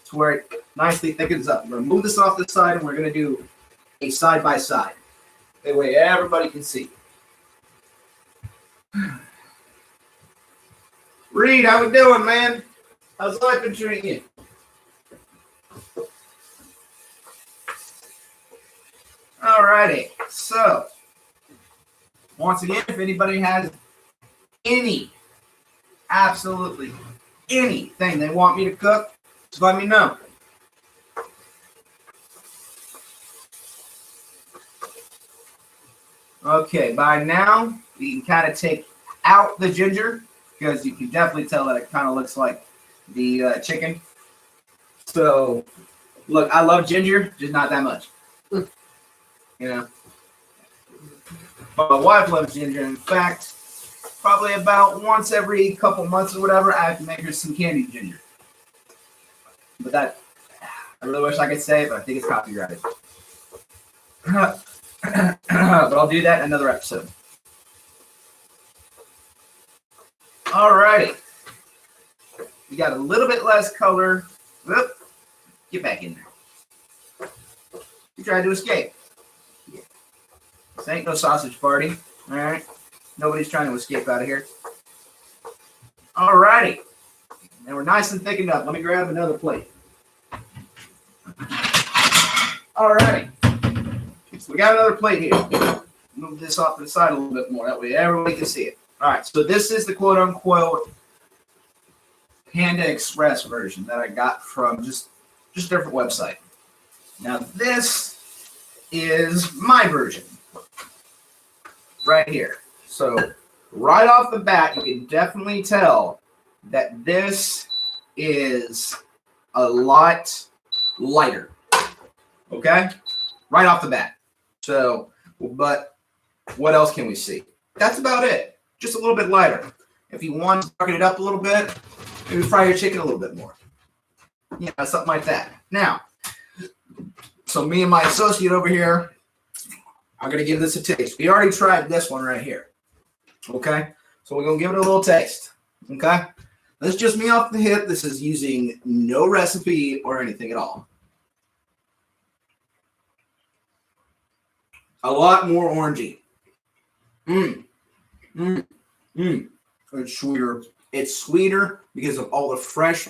to where it nicely thickens up. We're going to move this off the side, and we're going to do a side-by-side. That way everybody can see. Reed, how we doing, man? How's life been treating you? Alrighty, so once again, if anybody has absolutely anything they want me to cook, just let me know. Okay, by now, we can kind of take out the ginger because you can definitely tell that it kind of looks like the chicken. So, look, I love ginger, just not that much. You know, but my wife loves ginger. In fact, probably about once every couple months or whatever, I have to make her some candied ginger. But that, I really wish I could say it, but I think it's copyrighted. But I'll do that in another episode. Alrighty. We got a little bit less color. Whoop. Get back in there. You tried to escape. This ain't no sausage party. Alright. Nobody's trying to escape out of here. Alrighty. Now we're nice and thickened up. Let me grab another plate. Alrighty. So we got another plate here. Move this off to the side a little bit more. That way everybody can see it. Alright, so this is the quote-unquote Panda Express version that I got from just a different website. Now this is my version right here. So right off the bat, you can definitely tell that this is a lot lighter. Okay? Right off the bat. So, but what else can we see? That's about it. Just a little bit lighter. If you want to darken it up a little bit, maybe fry your chicken a little bit more. Yeah, something like that. Now, so me and my associate over here are going to give this a taste. We already tried this one right here. Okay? So we're going to give it a little taste. Okay? This is just me off the hip. This is using no recipe or anything at all. A lot more orangey. It's sweeter. It's sweeter because of all the fresh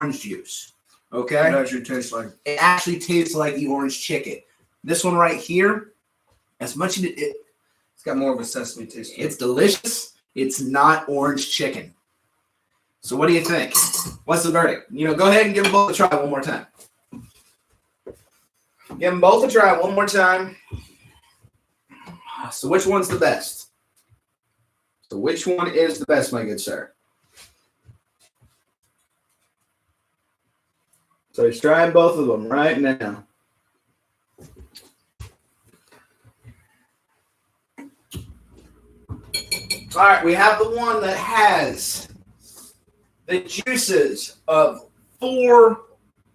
orange juice. Okay? It actually tastes like. It actually tastes like the orange chicken. This one right here, as much as it's It's got more of a sesame taste. it's delicious, it's not orange chicken. So what do you think? What's the verdict? Go ahead and give them both a try one more time. Give them both a try one more time. So which one's the best? So which one is the best, my good sir? So he's trying both of them right now. All right, we have the one that has the juices of 4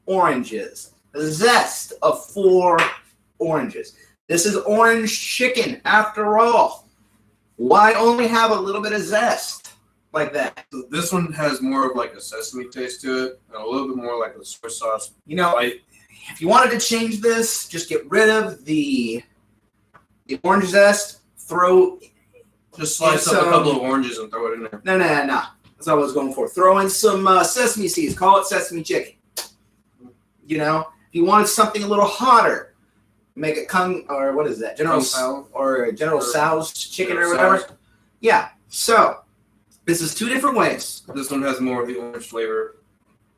oranges, the zest of 4 oranges. This is orange chicken after all. Why only have a little bit of zest like that? So this one has more of like a sesame taste to it, and a little bit more like a soy sauce. If you wanted to change this, just get rid of the orange zest, Just slice up a couple of oranges and throw it in there. No. That's what I was going for. Throw in some sesame seeds. Call it sesame chicken. If you wanted something a little hotter, make it what is that? General Tso's chicken or whatever. Tso's. Yeah. So this is 2 different ways. This one has more of the orange flavor.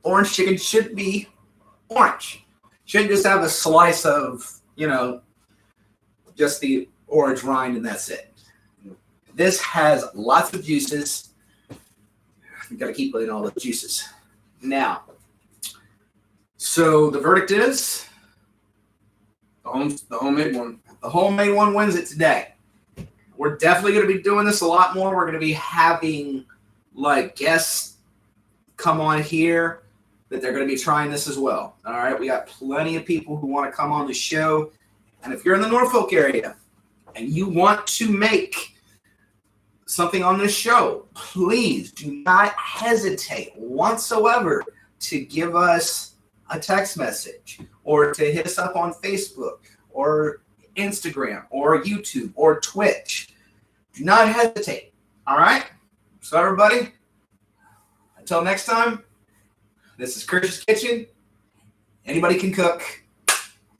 Orange chicken should be orange. Shouldn't just have a slice of, just the orange rind and that's it. This has lots of juices. You got to keep putting all the juices. Now, so the verdict is The homemade one. the homemade one wins it today. We're definitely going to be doing this a lot more. We're going to be having guests come on here that they're going to be trying this as well. All right, we got plenty of people who want to come on the show. And if you're in the Norfolk area and you want to make something on this show, please do not hesitate whatsoever to give us a text message or to hit us up on Facebook or Instagram or YouTube or Twitch. Do not hesitate. All right? So everybody, until next time, this is Kirsch's Kitchen. Anybody can cook.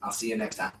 I'll see you next time.